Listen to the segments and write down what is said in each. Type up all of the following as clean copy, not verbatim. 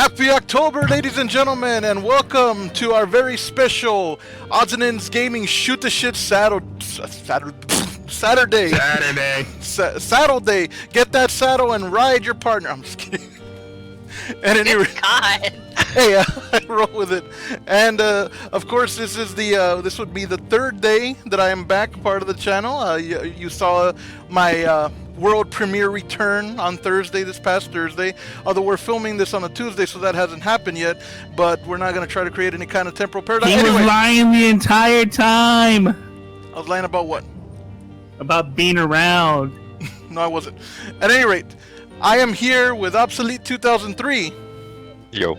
Happy October, ladies and gentlemen, and welcome to our very special Odds and Ends Gaming Shoot the Shit Saturday. Saddle Day. Get that saddle and ride your partner. I'm just kidding. And anyway, God. Hey, I roll with it. And of course, this would be the third day that I am back, part of the channel. You saw my world premiere return on Thursday, this past Thursday. Although we're filming this on a Tuesday, so that hasn't happened yet. But we're not going to try to create any kind of temporal paradox. He was lying the entire time. I was lying about what? About being around. No, I wasn't. At any rate, I am here with Obsolete 2003. Yo.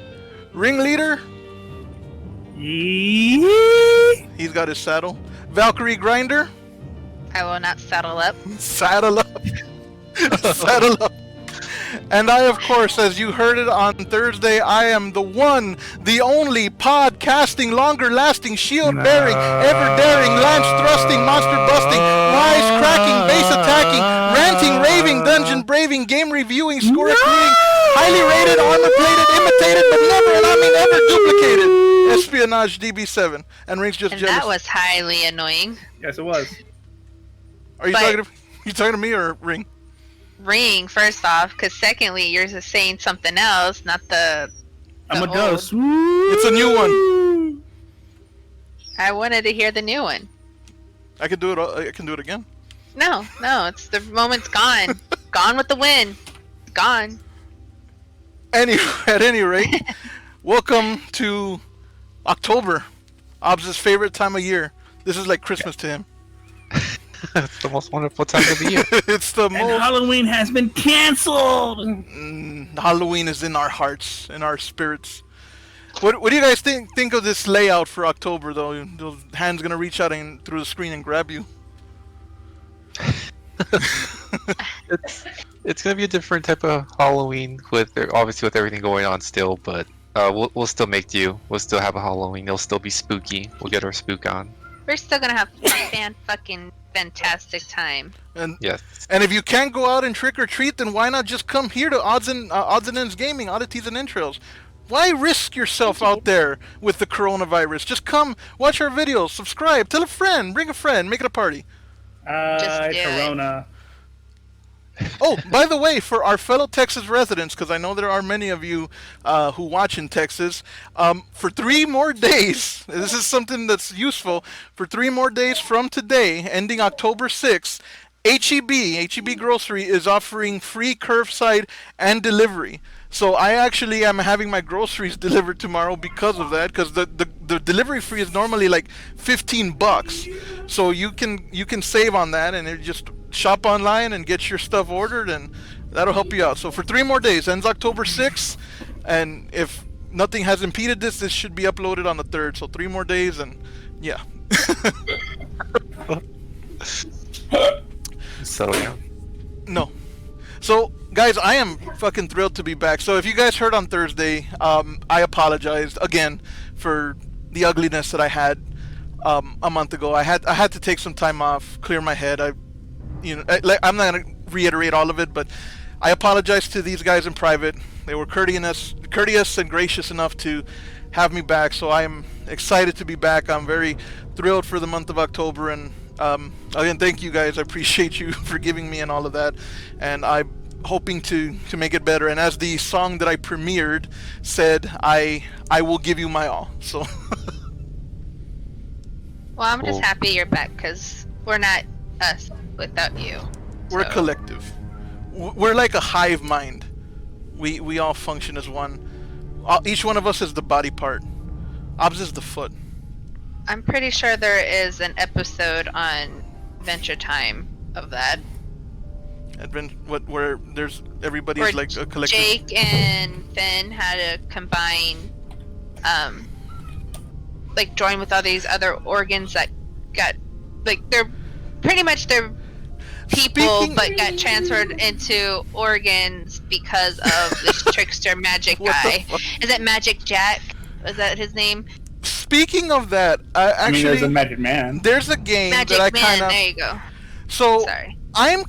Ringleader. Yee. He's got his saddle. Valkyrie Grinder. I will not saddle up. Saddle up. Saddle up. And I, of course, as you heard it on Thursday, I am the one, the only podcasting, longer-lasting, shield-bearing, ever-daring, lance-thrusting, monster-busting, rise-cracking, base-attacking, ranting, raving, dungeon-braving, game-reviewing, score-accruing, highly rated, armor-plated, imitated, but never, and I mean ever, duplicated, espionage DB7. And Ring's just And jealous. that was highly annoying. Yes, it was. Are you talking to me or Ring? Ring, first off, because secondly, you're just saying something else, not the I'm a old. ghost. It's a new one. I wanted to hear the new one. I can do it. I can do it again. No, it's the moment's gone. Gone with the wind. Gone. At any rate, welcome to October, Obs' favorite time of year. This is like Christmas to him. It's the most wonderful time of the year. It's the And most. Halloween has been canceled. Halloween is in our hearts, in our spirits. What do you guys think of this layout for October, though? Those hands gonna reach out and through the screen and grab you. It's gonna be a different type of Halloween with obviously with everything going on still, but we'll still make do. We'll still have a Halloween. It'll still be spooky. We'll get our spook on. We're still gonna have a fantastic time. And Yes. and if you can't go out and trick or treat, then why not just come here to Odds and Ends Gaming, Oddities and Endtrails? Why risk yourself out there with the coronavirus? Just come, watch our videos, subscribe, tell a friend, bring a friend, make it a party. Just do it. Corona. Oh, by the way, for our fellow Texas residents, because I know there are many of you who watch in Texas, for 3 more days, this is something that's useful, for 3 more days from today, ending October 6th, HEB Grocery is offering free curbside and delivery. So I actually am having my groceries delivered tomorrow because of that, because the delivery fee is normally like $15. So you can save on that, and it just shop online and get your stuff ordered, and that'll help you out. So for 3 more days, ends October 6th, and if nothing has impeded this should be uploaded on the 3rd. So 3 more days, and yeah. Settle down. No. So, guys, I am fucking thrilled to be back. So if you guys heard on Thursday, I apologized again for the ugliness that I had a month ago. I had to take some time off, clear my head. I'm not gonna reiterate all of it, but I apologized to these guys in private. They were courteous and gracious enough to have me back. So I am excited to be back. I'm very thrilled for the month of October, and again, thank you guys. I appreciate you forgiving me and all of that, and I'm hoping to make it better. And as the song that I premiered said, I will give you my all. So Well, I'm just Cool. happy you're back, because we're not us without you. we're a So, collective. We're like a hive mind. We all function as one. Each one of us is the body part. Obs is the foot. I'm pretty sure there is an episode on Venture Time of that. Where there's everybody's Where like a collective. Jake and Finn had to combine, like join with all these other organs that got, like they're pretty much they're people but got transferred into organs because of this trickster magic What the guy. fuck? Is it Magic Jack? Is that his name? Speaking of that, I mean, there's a actually, Magic Man. there's a game Magic that I Man. kind of. There you go. So Sorry. I'm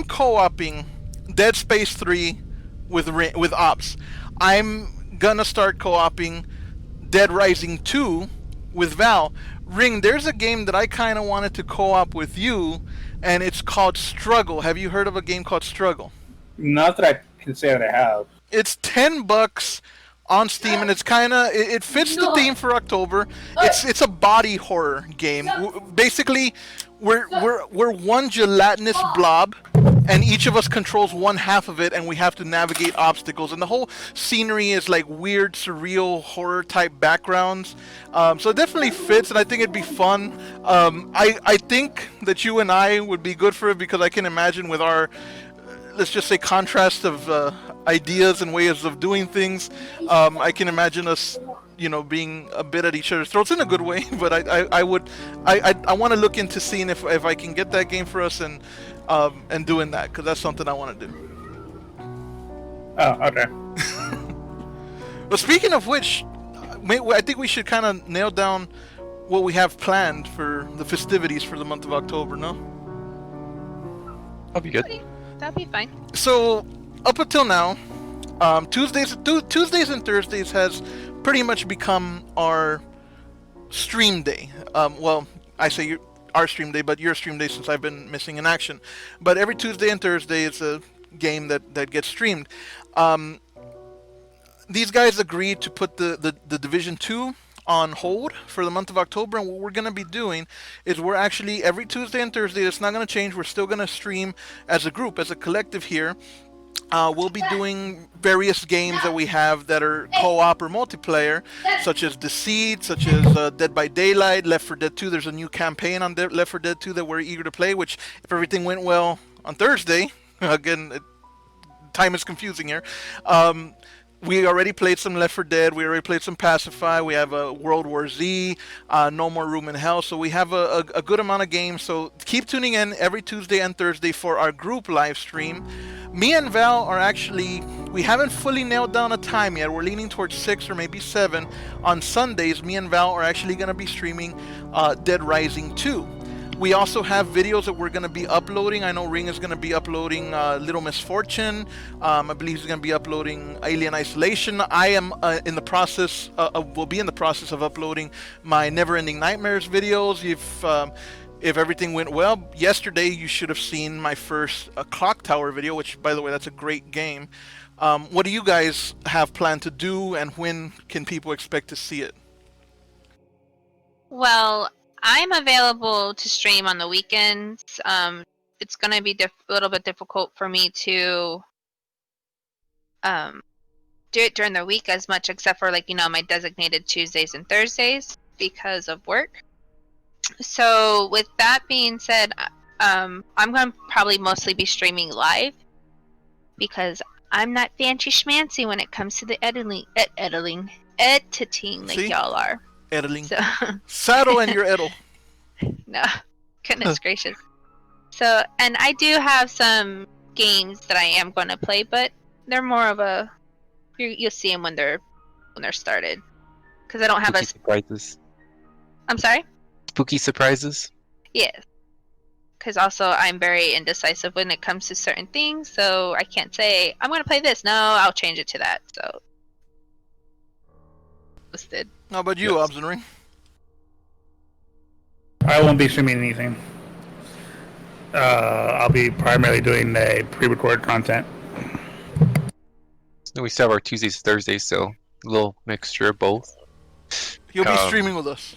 co-oping Dead Space 3 with Ops. I'm gonna start co-oping Dead Rising 2 with Val. Ring, there's a game that I kind of wanted to co-op with you, and it's called Struggle. Have you heard of a game called Struggle? Not that I can say that I have. It's $10 on Steam, and it's kind of it fits the theme for October. It's a body horror game. Basically, we're one gelatinous blob, and each of us controls one half of it, and we have to navigate obstacles. And the whole scenery is like weird, surreal, horror type backgrounds. So it definitely fits, and I think it'd be fun. I think that you and I would be good for it because I can imagine with our let's just say contrast of ideas and ways of doing things. I can imagine us, being a bit at each other's throats in a good way. But I want to look into seeing if I can get that game for us and doing that because that's something I want to do. Oh, okay. But speaking of which, I think we should kind of nail down what we have planned for the festivities for the month of October. No? That'll be good. That'd be fine. So up until now, Tuesdays and Thursdays has pretty much become our stream day. Well, I say our stream day, but your stream day since I've been missing in action. But every Tuesday and Thursday is a game that gets streamed. These guys agreed to put the Division 2 on hold for the month of October, and what we're going to be doing is we're actually every Tuesday and Thursday, it's not going to change, we're still going to stream as a group, as a collective here. We'll be doing various games that we have that are co-op or multiplayer, such as Deceit, such as Dead by Daylight, Left 4 Dead 2. There's a new campaign on Left 4 Dead 2 that we're eager to play, which if everything went well on Thursday, again, time is confusing here, we already played some Left 4 Dead. We already played some Pacify. We have a World War Z, No More Room in Hell. So we have a good amount of games. So keep tuning in every Tuesday and Thursday for our group live stream. Me and Val are actually, we haven't fully nailed down a time yet. We're leaning towards 6 or maybe 7. On Sundays, me and Val are actually going to be streaming Dead Rising 2. We also have videos that we're going to be uploading. I know Ring is going to be uploading Little Misfortune. I believe he's going to be uploading Alien Isolation. I am in the process, will be in the process of uploading my Never Ending Nightmares videos. If everything went well, yesterday you should have seen my first Clock Tower video, which, by the way, that's a great game. What do you guys have planned to do, and when can people expect to see it? Well, I'm available to stream on the weekends. It's going to be a little bit difficult for me to do it during the week as much, except for my designated Tuesdays and Thursdays because of work. So with that being said, I'm going to probably mostly be streaming live because I'm not fancy schmancy when it comes to the editing like See? y'all are. Editing. So Saddle and your edel. no, goodness gracious. So, and I do have some games that I am going to play, but they're more of a you'll see them when they're started because I don't have Spooky surprises. I'm sorry. Spooky surprises. Yes. Because also I'm very indecisive when it comes to certain things, so I can't say I'm going to play this. No, I'll change it to that. So listed. How about you, Yes. Obs and Ring? I won't be streaming anything. I'll be primarily doing the pre-recorded content. So we still have our Tuesdays, Thursdays, so a little mixture of both. He'll be streaming with us.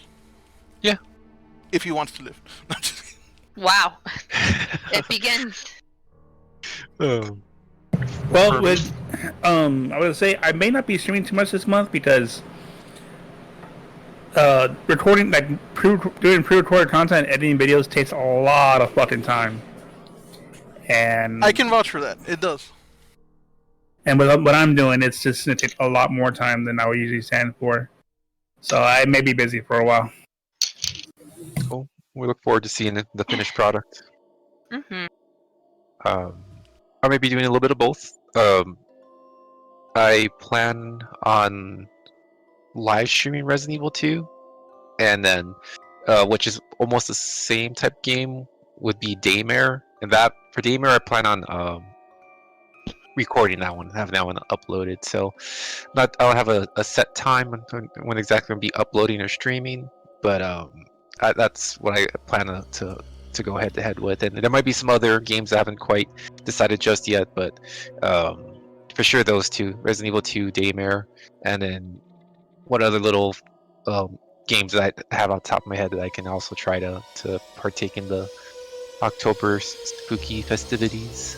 Yeah. If he wants to live. Wow. It begins. Oh. Well, with I would say I may not be streaming too much this month because recording doing pre-recorded content, editing videos takes a lot of fucking time. And I can vouch for that. It does. And with what I'm doing, it's just going to take a lot more time than I would usually stand for. So I may be busy for a while. Cool. We look forward to seeing the finished product. Mm-hmm. I may be doing a little bit of both. I plan on live streaming Resident Evil 2, and then which is almost the same type game would be Daymare. And that for Daymare, I plan on recording that one, having that one uploaded. So, I don't have a set time when exactly I'm be uploading or streaming, but that's what I plan to go head to head with. And there might be some other games I haven't quite decided just yet, but for sure those two, Resident Evil 2, Daymare, and then what other little games that I have on top of my head that I can also try to partake in the October spooky festivities.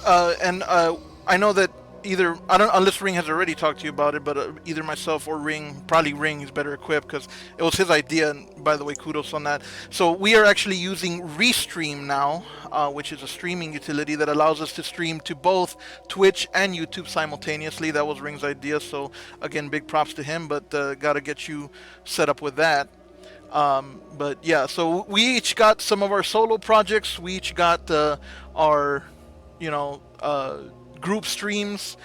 I know that either I don't unless Ring has already talked to you about it, but either myself or Ring, probably Ring is better equipped because it was his idea. And by the way, kudos on that. So we are actually using Restream now, which is a streaming utility that allows us to stream to both Twitch and YouTube simultaneously. That was Ring's idea. So again, big props to him. But gotta get you set up with that. But yeah, so we each got some of our solo projects. We each got our, group streams.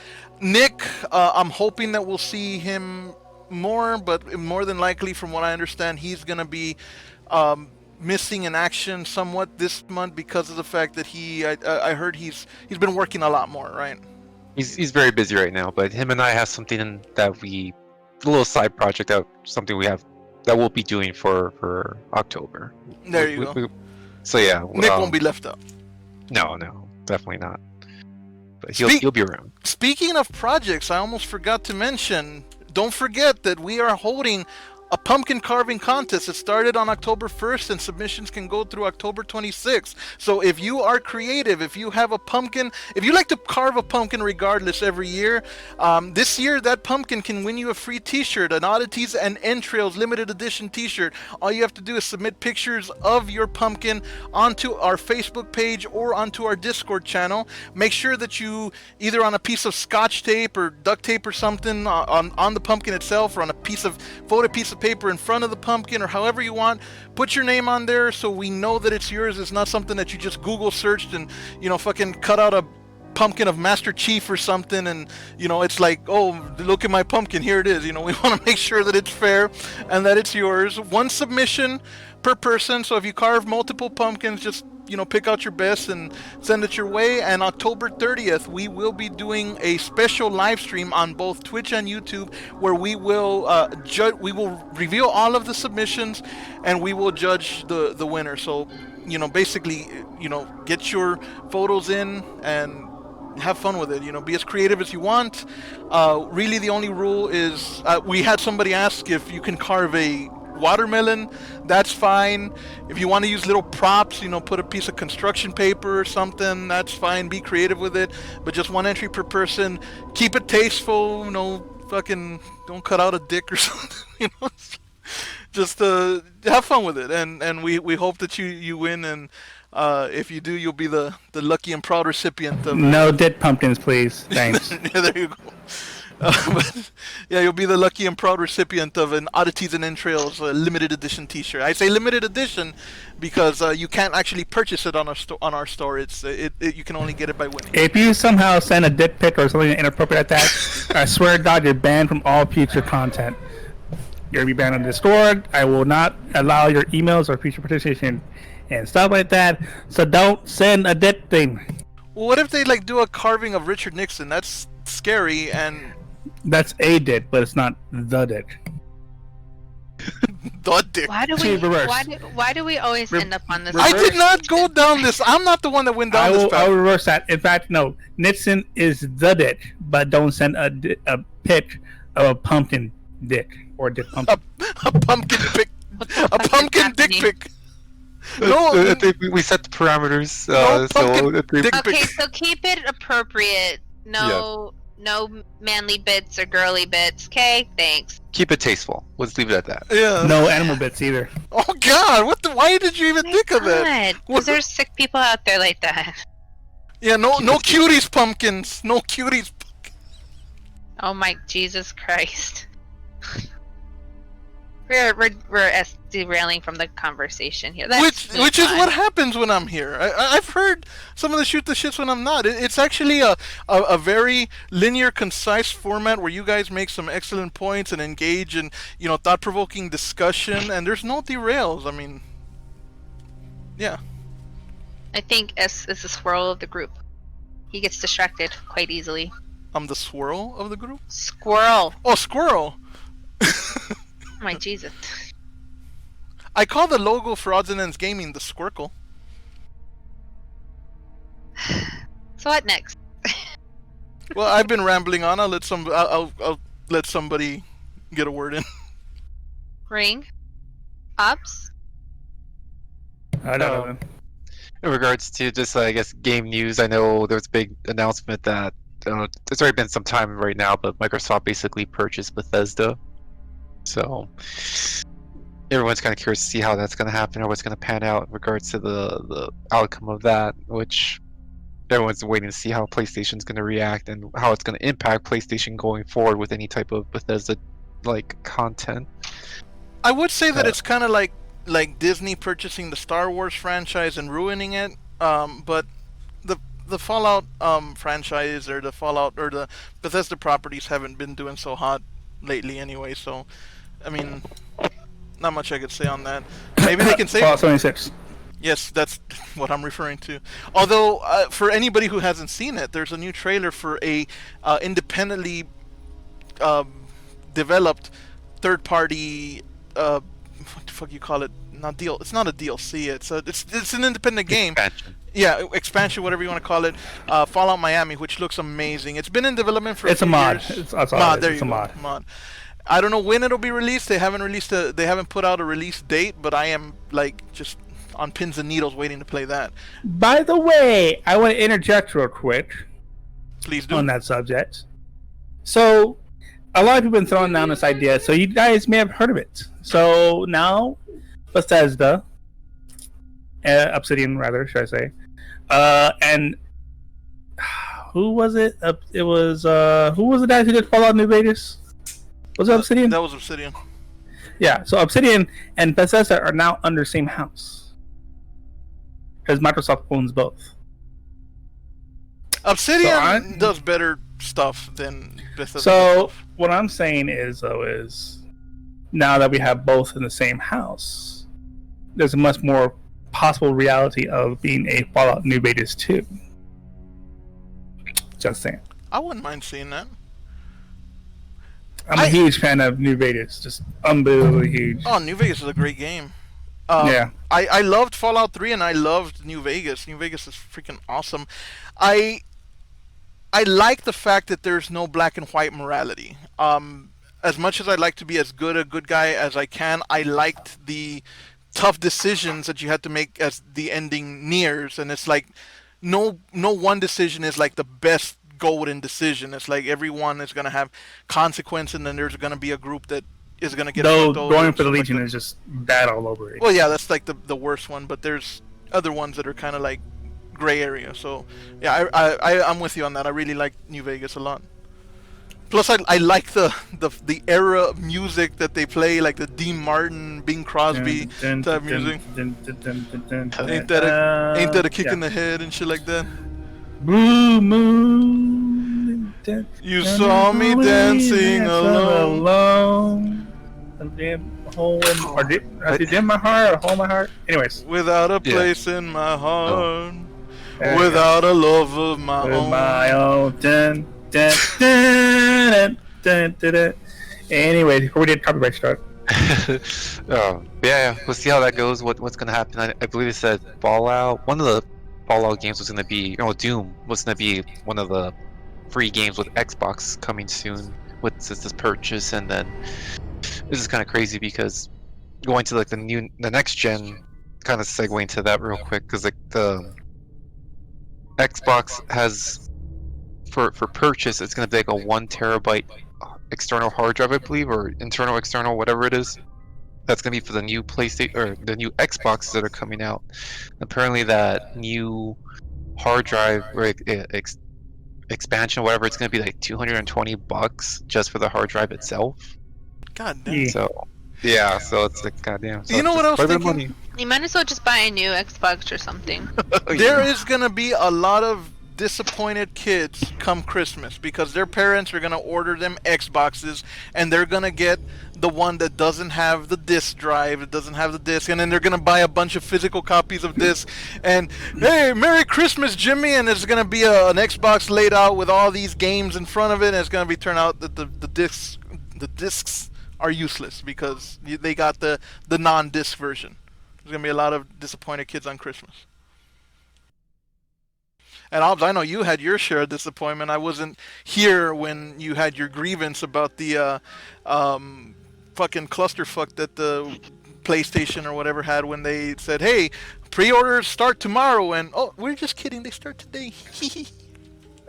Nick, I'm hoping that we'll see him more, but more than likely, from what I understand, he's gonna be missing in action somewhat this month because of the fact that I heard he's been working a lot more, right? He's very busy right now, but him and I have something that a little side project something we have that we'll be doing for October. There you go. So yeah, Nick won't be left out. No, definitely not. But he'll be around. Speaking of projects, I almost forgot to mention. Don't forget that we are holding a pumpkin carving contest. It started on October 1st and submissions can go through October 26th. So if you are creative, if you have a pumpkin, if you like to carve a pumpkin regardless every year, this year that pumpkin can win you a free t-shirt, an Oddities and Endtrails limited edition t-shirt. All you have to do is submit pictures of your pumpkin onto our Facebook page or onto our Discord channel. Make sure that you either on a piece of scotch tape or duct tape or something on the pumpkin itself, or on a piece of paper in front of the pumpkin, or however you want, put your name on there so we know that it's yours. It's not something that you just Google searched and fucking cut out a pumpkin of Master Chief or something and it's like, oh, look at my pumpkin, here it is. We want to make sure that it's fair and that it's yours. One submission per person, so if you carve multiple pumpkins, just pick out your best and send it your way. And October 30th, we will be doing a special live stream on both Twitch and YouTube where we will we will reveal all of the submissions and we will judge the winner. So, basically, get your photos in and have fun with it. Be as creative as you want. Really, the only rule is we had somebody ask if you can carve a watermelon. That's fine. If you want to use little props, put a piece of construction paper or something, that's fine. Be creative with it, but just one entry per person. Keep it tasteful. Fucking don't cut out a dick or something. Just have fun with it, and we hope that you win, and if you do, you'll be the lucky and proud recipient of no dead pumpkins, please. Thanks. Yeah, there you go. But yeah, you'll be the lucky and proud recipient of an Oddities and Entrails limited edition T-shirt. I say limited edition because you can't actually purchase it on our store. You can only get it by winning. If you somehow send a dick pic or something inappropriate like that, I swear to God, you're banned from all future content. You're gonna be banned on Discord. I will not allow your emails or future participation and stuff like that. So don't send a dick thing. Well, what if they do a carving of Richard Nixon? That's scary and. That's a dick, but it's not the dick. The dick. Why do we always end up on this? I did not go down this. I'm not the one that went down this path. I will reverse that. In fact, no. Nixon is the dick, but don't send a pic of a pumpkin dick or dick pumpkin. A pumpkin pic. A pumpkin dick pic. No, I think we set the parameters. Okay, so keep it appropriate. No manly bits or girly bits. Okay, thanks. Keep it tasteful. Let's leave it at that. Yeah. No animal bits either. Oh God! Why did you even think of that? Because there's sick people out there like that. Yeah. No cuties pumpkins. No cuties. Oh my Jesus Christ. We're derailing from the conversation here. Which is what happens when I'm here. I've heard some of the shoot the shits when I'm not. It's actually a very linear, concise format where you guys make some excellent points and engage in thought-provoking discussion, and there's no derails. I mean, yeah. I think S is the squirrel of the group. He gets distracted quite easily. I'm the swirl of the group. Squirrel. Oh, squirrel. Oh my Jesus. I call the logo for Odds and Ends Gaming the Squircle. So what next? Well, I've been rambling on. I'll let somebody get a word in. Ring. Ops. I don't know. In regards to just, I guess, game news, I know there was a big announcement that it's already been some time right now, but Microsoft basically purchased Bethesda. So everyone's kind of curious to see how that's going to happen or what's going to pan out in regards to the outcome of that, which everyone's waiting to see how PlayStation's going to react and how it's going to impact PlayStation going forward with any type of Bethesda-like content. I would say that it's kind of like Disney purchasing the Star Wars franchise and ruining it. But the Fallout franchise or the Fallout or the Bethesda properties haven't been doing so hot lately anyway. So, I mean, not much I could say on that. Maybe they can say Fallout 76. Yes, that's what I'm referring to. Although, for anybody who hasn't seen it, there's a new trailer for a independently developed third-party. What the fuck you call it? Not deal. It's not a DLC. It's an independent game. Expansion. Yeah, expansion, whatever you want to call it. Fallout Miami, which looks amazing. It's been in development for. It's a few mod. Years. That's all Mod. it is. There It's you a go. mod. Mod. I don't know when it'll be released. They haven't put out a release date, but I am just on pins and needles waiting to play that. By the way, I want to interject real quick Please do. on that subject. So, a lot of people have been throwing down this idea, so you guys may have heard of it. So now, Bethesda, Obsidian rather, should I say, and who was it? It was who was the guy who did Fallout New Vegas? Was it Obsidian? That was Obsidian. Yeah, so Obsidian and Bethesda are now under the same house because Microsoft owns both. Obsidian does better stuff than Bethesda. So what I'm saying is, now that we have both in the same house, there's a much more possible reality of being a Fallout New Vegas 2. Just saying. I wouldn't mind seeing that. I'm a huge fan of New Vegas, just unbelievably huge. Oh, New Vegas is a great game. Yeah. I loved Fallout 3 and I loved New Vegas. New Vegas is freaking awesome. I like the fact that there's no black and white morality. As much as I like to be as good a good guy as I can, I liked the tough decisions that you had to make as the ending nears, and it's like no one decision is like the best golden decision. It's like everyone is going to have consequence, and then there's going to be a group that is going to get Though fucked over going and for the stuff like Legion that. is just bad all over it. Well, yeah, that's like the worst one, but there's other ones that are kind of like gray area. So yeah, I'm with you on that. I really like New Vegas a lot. Plus, I like the era of music that they play, like the Dean Martin, Bing Crosby type music. Ain't that a kick in the head and shit like that? Blue moon. You saw me dancing alone. Did in my heart, or hole in my heart. Anyways, without a place in my heart, without a love of my own. My own. Dun, dun, dun, dun, dun, dun. Anyway, before we did copyright strike. Yeah, we'll see how that goes. What's gonna happen? I believe it said Fallout. One of the Fallout games was gonna be, Doom was gonna be one of the free games with Xbox coming soon with this purchase, and then this is kind of crazy because going to like the next gen, kind of segue into that real quick, because like the Xbox has for purchase, it's gonna be like a 1 terabyte external hard drive, I believe, or internal, external, whatever it is. That's gonna be for the new PlayStation or the new Xboxes that are coming out. Apparently, that new hard drive or expansion, whatever, it's gonna be like $220 just for the hard drive itself. God damn. So yeah, so it's like goddamn. So You know what I was quite a bit of thinking? money. You might as well just buy a new Xbox or something. There is gonna be a lot of disappointed kids come Christmas because their parents are gonna order them Xboxes and they're gonna get the one that doesn't have the disc drive, it doesn't have the disc, and then they're gonna buy a bunch of physical copies of disc. And hey, Merry Christmas, Jimmy! And there's gonna be an Xbox laid out with all these games in front of it, and it's gonna be turned out that the discs are useless because they got the non-disc version. There's gonna be a lot of disappointed kids on Christmas. And Albs, I know you had your share of disappointment. I wasn't here when you had your grievance about the fucking clusterfuck that the PlayStation or whatever had when they said, "Hey, pre-orders start tomorrow," and oh, we're just kidding, they start today.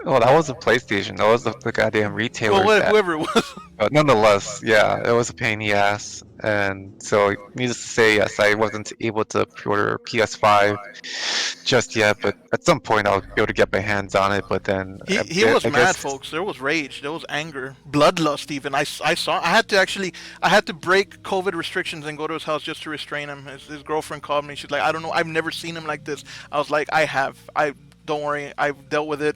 Well, that wasn't PlayStation. That was the goddamn retailer. Well, whoever it was. But nonetheless, yeah, it was a pain in the ass. And so, needless to say, yes, I wasn't able to pre-order PS5 just yet. But at some point, I'll be able to get my hands on it. But then he was mad, folks. There was rage. There was anger, bloodlust. Even I saw. I had to break COVID restrictions and go to his house just to restrain him. His girlfriend called me. She's like, "I don't know. I've never seen him like this." I was like, "I have. Don't worry, I've dealt with it."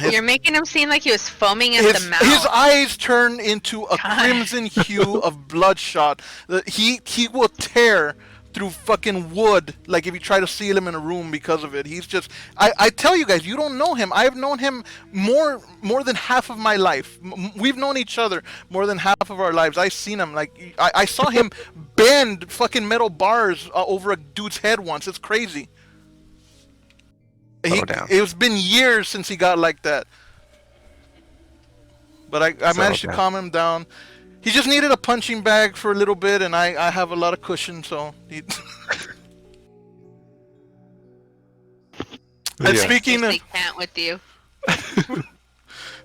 You're making him seem like he was foaming at the mouth. His eyes turn into a crimson hue of bloodshot. He will tear through fucking wood like if you try to seal him in a room because of it. He's just. I tell you guys, you don't know him. I've known him more than half of my life. We've known each other more than half of our lives. I've seen him like I saw him bend fucking metal bars over a dude's head once. It's crazy. It's been years since he got like that. But I managed to calm him down. He just needed a punching bag for a little bit, and I have a lot of cushion, so... And speaking of... can't with you.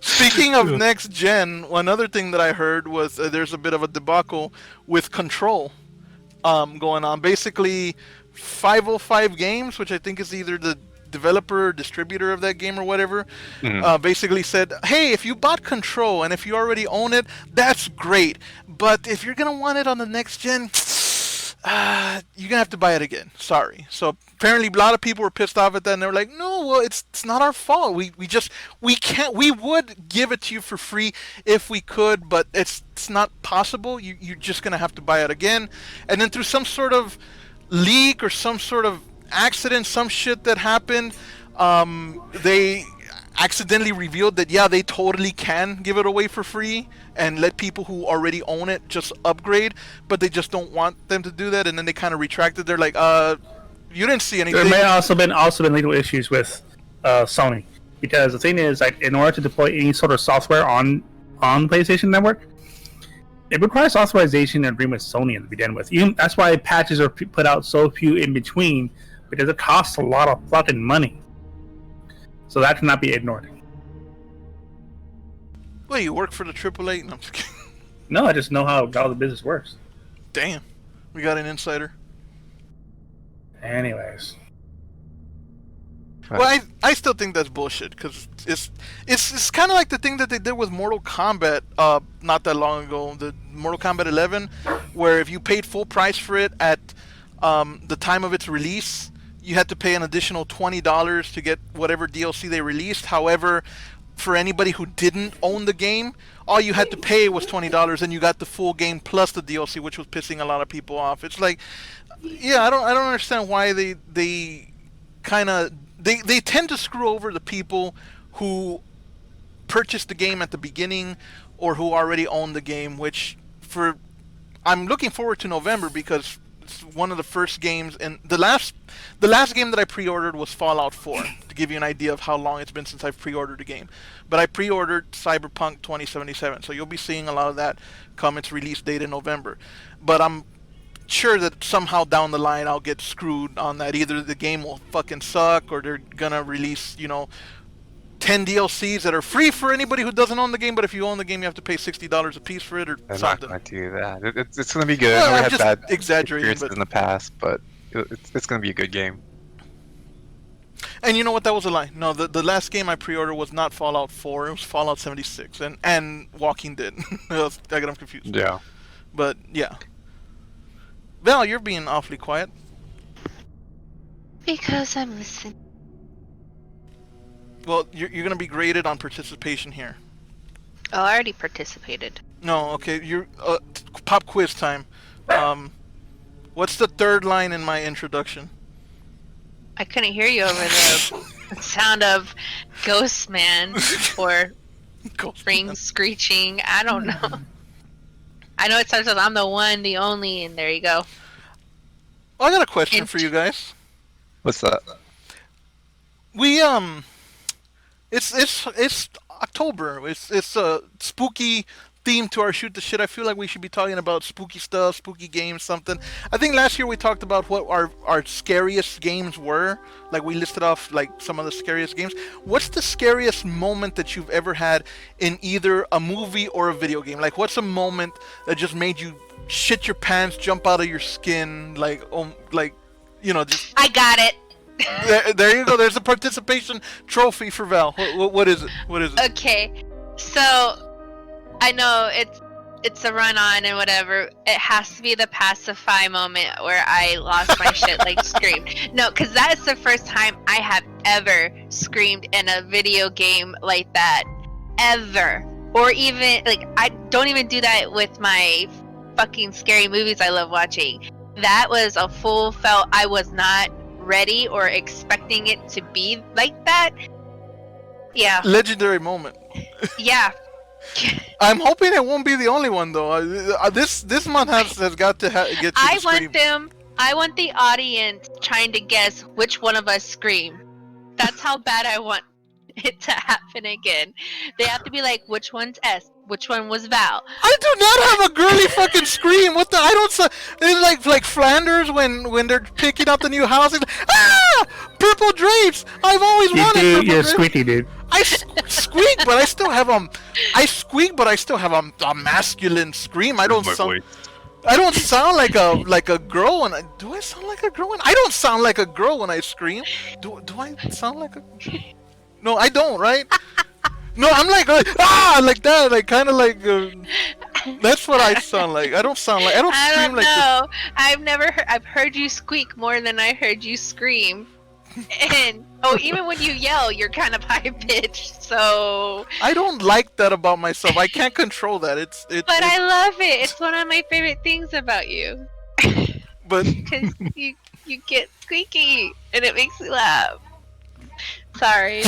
Speaking of next gen, one other thing that I heard was there's a bit of a debacle with Control going on. Basically, 505 Games, which I think is either the developer or distributor of that game or whatever, basically said, "Hey, if you bought Control and if you already own it, that's great. But if you're gonna want it on the next gen, you're gonna have to buy it again. Sorry." So apparently, a lot of people were pissed off at that, and they were like, "No, well, it's not our fault. We would give it to you for free if we could, but it's not possible. You're just gonna have to buy it again." And then through some sort of leak or some sort of accident, some shit that happened, they accidentally revealed that they totally can give it away for free and let people who already own it just upgrade, but they just don't want them to do that, and then they kind of retracted. They're like, you didn't see anything. There may also been legal issues with Sony, because the thing is, like, in order to deploy any sort of software on PlayStation Network, it requires authorization and agreement with Sony to begin with. That's why patches are put out so few in between, because it costs a lot of fucking money. So that cannot be ignored. Well, you work for the AAA? No, I'm just kidding. No, I just know how the business works. Damn. We got an insider. Anyways. Well, I still think that's bullshit, because it's kind of like the thing that they did with Mortal Kombat not that long ago, the Mortal Kombat 11, where if you paid full price for it at the time of its release, you had to pay an additional $20 to get whatever DLC they released. However, for anybody who didn't own the game, all you had to pay was $20, and you got the full game plus the DLC, which was pissing a lot of people off. It's like, I don't understand why they kind of they tend to screw over the people who purchased the game at the beginning or who already own the game. I'm looking forward to November, because it's one of the first games, and the last game that I pre-ordered was Fallout 4, to give you an idea of how long it's been since I've pre-ordered a game. But I pre-ordered Cyberpunk 2077, so you'll be seeing a lot of that come its release date in November. But I'm sure that somehow down the line I'll get screwed on that. Either the game will fucking suck, or they're gonna release, 10 DLCs that are free for anybody who doesn't own the game, but if you own the game, you have to pay $60 a piece for it, or They're something. not going to do that. It's going to be good. Well, I I'm know we just had bad exaggerating, experiences in the past, but it's going to be a good game. And you know what? That was a lie. No, the last game I pre-ordered was not Fallout 4. It was Fallout 76 and Walking Dead. I got them confused. Yeah. But yeah. Val, you're being awfully quiet. Because I'm listening. Well, you're gonna be graded on participation here. Oh, I already participated. No, okay. You're pop quiz time. What's the third line in my introduction? I couldn't hear you over the sound of Ghost Man or Ghost rings Man. screeching. I don't know. I know it starts with "I'm the one, the only," and there you go. I got a question for you guys. What's that? We it's October. It's a spooky theme to our shoot the shit. I feel like we should be talking about spooky stuff, spooky games, something. I think last year we talked about what our scariest games were. Like we listed off like some of the scariest games. What's the scariest moment that you've ever had in either a movie or a video game? Like what's a moment that just made you shit your pants, jump out of your skin, like just I got it. there you go. There's a participation trophy for Val. What is it? What is it? Okay, so I know it's a run on and whatever. It has to be the pacify moment where I lost my shit, like screamed. No, because that is the first time I have ever screamed in a video game like that, ever. Or even like I don't even do that with my fucking scary movies I love watching. That was a full felt. I was not ready or expecting it to be like that. Yeah. Legendary moment. Yeah. I'm hoping it won't be the only one though. This month has got to get you I to scream. want the audience trying to guess which one of us scream. That's how bad I want it to happen again. They have to be like, which one's S? Which one was Val? I do not have a girly fucking scream. What the? I don't. It's like Flanders when they're picking up the new house. It's like, ah, purple drapes. I've always wanted purple You're drapes. squeaky, dude. I squeak, but I still have a masculine scream. I don't sound. I don't sound like a girl when I. Do I sound like a girl when I don't sound like a girl when I scream? Do I sound like a? No, I don't. Right? No, I'm like like that, like kind of like. That's what I sound like. I don't sound like. I don't I scream don't like know. I've heard you squeak more than I heard you scream. And even when you yell, you're kind of high pitched. So. I don't like that about myself. I can't control that. But I love it. It's one of my favorite things about you. But Because you get squeaky and it makes me laugh. Sorry.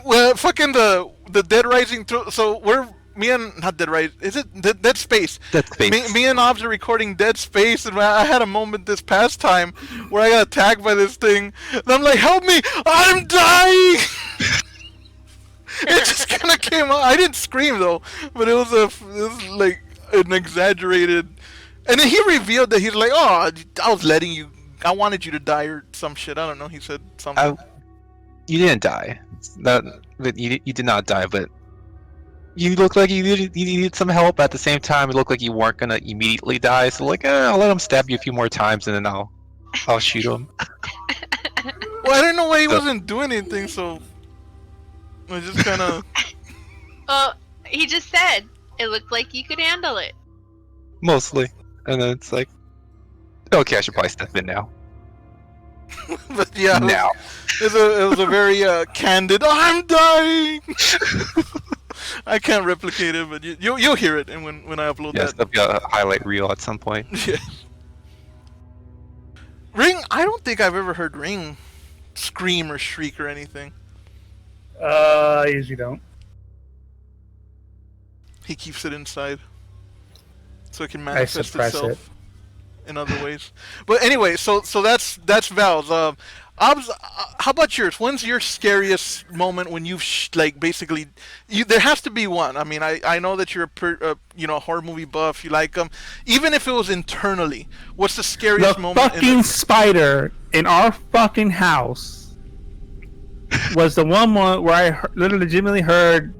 well, fucking the Dead Rising. So we're me and not Dead Rising. Is it Dead Space? Dead Space. Me and Obs are recording Dead Space, and I had a moment this past time where I got attacked by this thing, and I'm like, "Help me! I'm dying!" It just kind of came out. I didn't scream though, but it was like an exaggerated. And then he revealed that he's like, "Oh, I was letting you. I wanted you to die or some shit. I don't know." He said something. You didn't die. But you did not die, but you look like you needed some help. At the same time, it looked like you weren't gonna immediately die. So like, I'll let him stab you a few more times, and then I'll shoot him. Well, I didn't know why he wasn't doing anything, so I just kind of. Well, he just said it looked like you could handle it. Mostly, and then it's like, okay, I should probably step in now. But yeah, Now. it was a very candid. I'm dying. I can't replicate it, but you'll hear it, and when I upload Yes, that. that'll be a highlight reel at some point. Yeah. Ring, I don't think I've ever heard Ring scream or shriek or anything. I usually don't. He keeps it inside, so it can I manifest suppress itself it. in other ways. But anyway, so that's Val's. Obs, how about yours? When's your scariest moment when you've basically? There has to be one. I mean, I know that you're a horror movie buff. You like them, even if it was internally. What's the scariest The moment? fucking spider in our fucking house was the one moment where I legitimately heard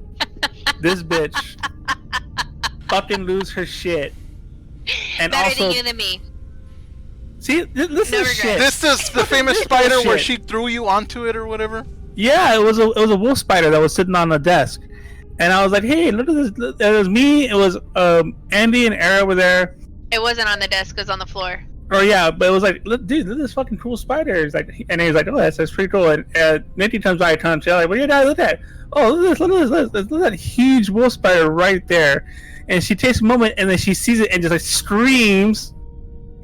this bitch fucking lose her shit. And Better also, than you than me. see, this No is regrets. shit. This is the famous spider where Shit. she threw you onto it or whatever. Yeah, it was a wolf spider that was sitting on the desk, and I was like, "Hey, look at this!" It was me. It was Andy and Era were there. It wasn't on the desk. It was on the floor. Oh yeah, but it was like, look, dude, look at this fucking cool spider. It's like, and he's like, oh, that's pretty cool. And Nikki comes by, turns, she's like, well, yeah, look at that. Oh, look at this, look at that huge wolf spider right there. And she takes a moment, and then she sees it and just like screams,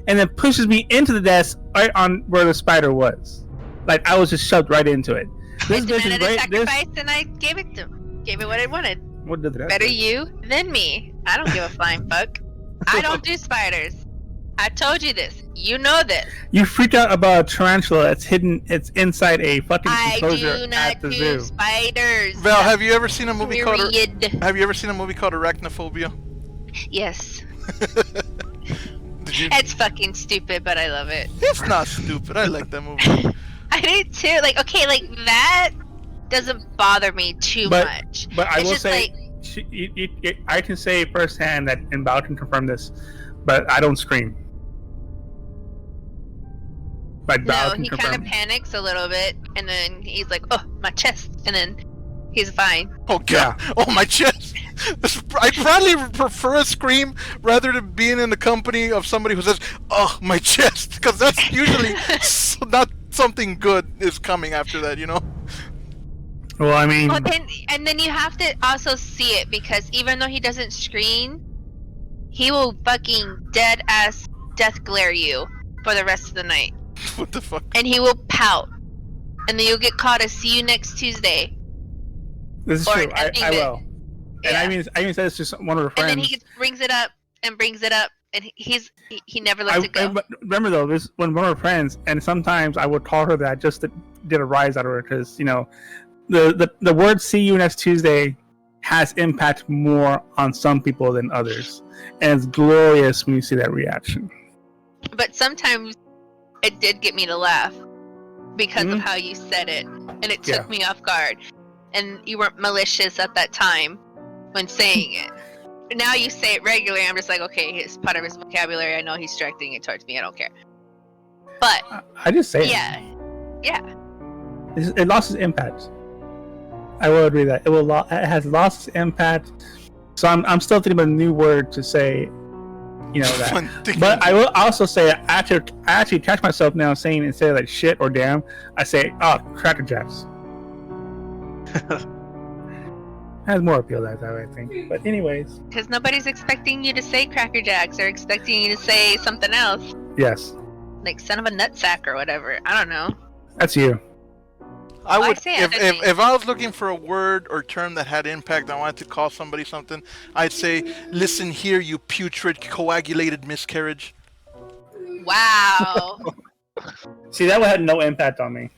and then pushes me into the desk right on where the spider was. Like I was just shoved right into it. I demanded a sacrifice, and I gave it to him. Gave it what it wanted. What did that? Better you than me. I don't give a flying fuck. I don't do spiders. I told you this. You know this. You freaked out about a tarantula that's hidden. It's inside a fucking enclosure I do not at the do zoo. spiders. Val, have you ever seen a movie called Period. Arachnophobia? Yes. Did you? It's fucking stupid, but I love it. It's not stupid. I like that movie. I do too. Like, okay, like that doesn't bother me too much. But I It's will just say, I can say firsthand that, and Val can confirm this, but I don't scream. Like Val no, can he kind confirm. of panics a little bit, and then he's like, "Oh, my chest," and then he's fine. Oh god! Oh my chest! I probably prefer a scream rather than being in the company of somebody who says, "Oh my chest," because that's usually not something good is coming after that, you know. Well, I mean, Well, and then you have to also see it because even though he doesn't scream, he will fucking dead ass death glare you for the rest of the night, What the fuck? and he will pout, and then you'll get caught as "See you next Tuesday." this is or true. I anything will. And Yeah. I mean, that's just one of her And friends. then he brings it up and brings it up, and he never lets it go. But remember though, this one of her friends, and sometimes I would call her that just to get a rise out of her because the word "see you next Tuesday" has impact more on some people than others, and it's glorious when you see that reaction. But sometimes it did get me to laugh because Mhm. of how you said it, and it took Yeah. me off guard. And you weren't malicious at that time when saying it. Now you say it regularly. I'm just like, okay, it's part of his vocabulary. I know he's directing it towards me. I don't care. But I just say yeah, it lost its impact. I will agree that it has lost its impact. So I'm still thinking of a new word to say, that. One thing- But I will also say I actually catch myself now saying instead of like shit or damn, I say Cracker Jacks. Has more appeal that way, I think. But anyways, because nobody's expecting you to say Cracker Jacks. They're expecting you to say something else, yes, like son of a nutsack or whatever. I don't know. that's you. I would, say other things. if I was looking for a word or term that had impact, I wanted to call somebody something, I'd say, "Listen here, you putrid coagulated miscarriage." Wow. See, that would have no impact on me.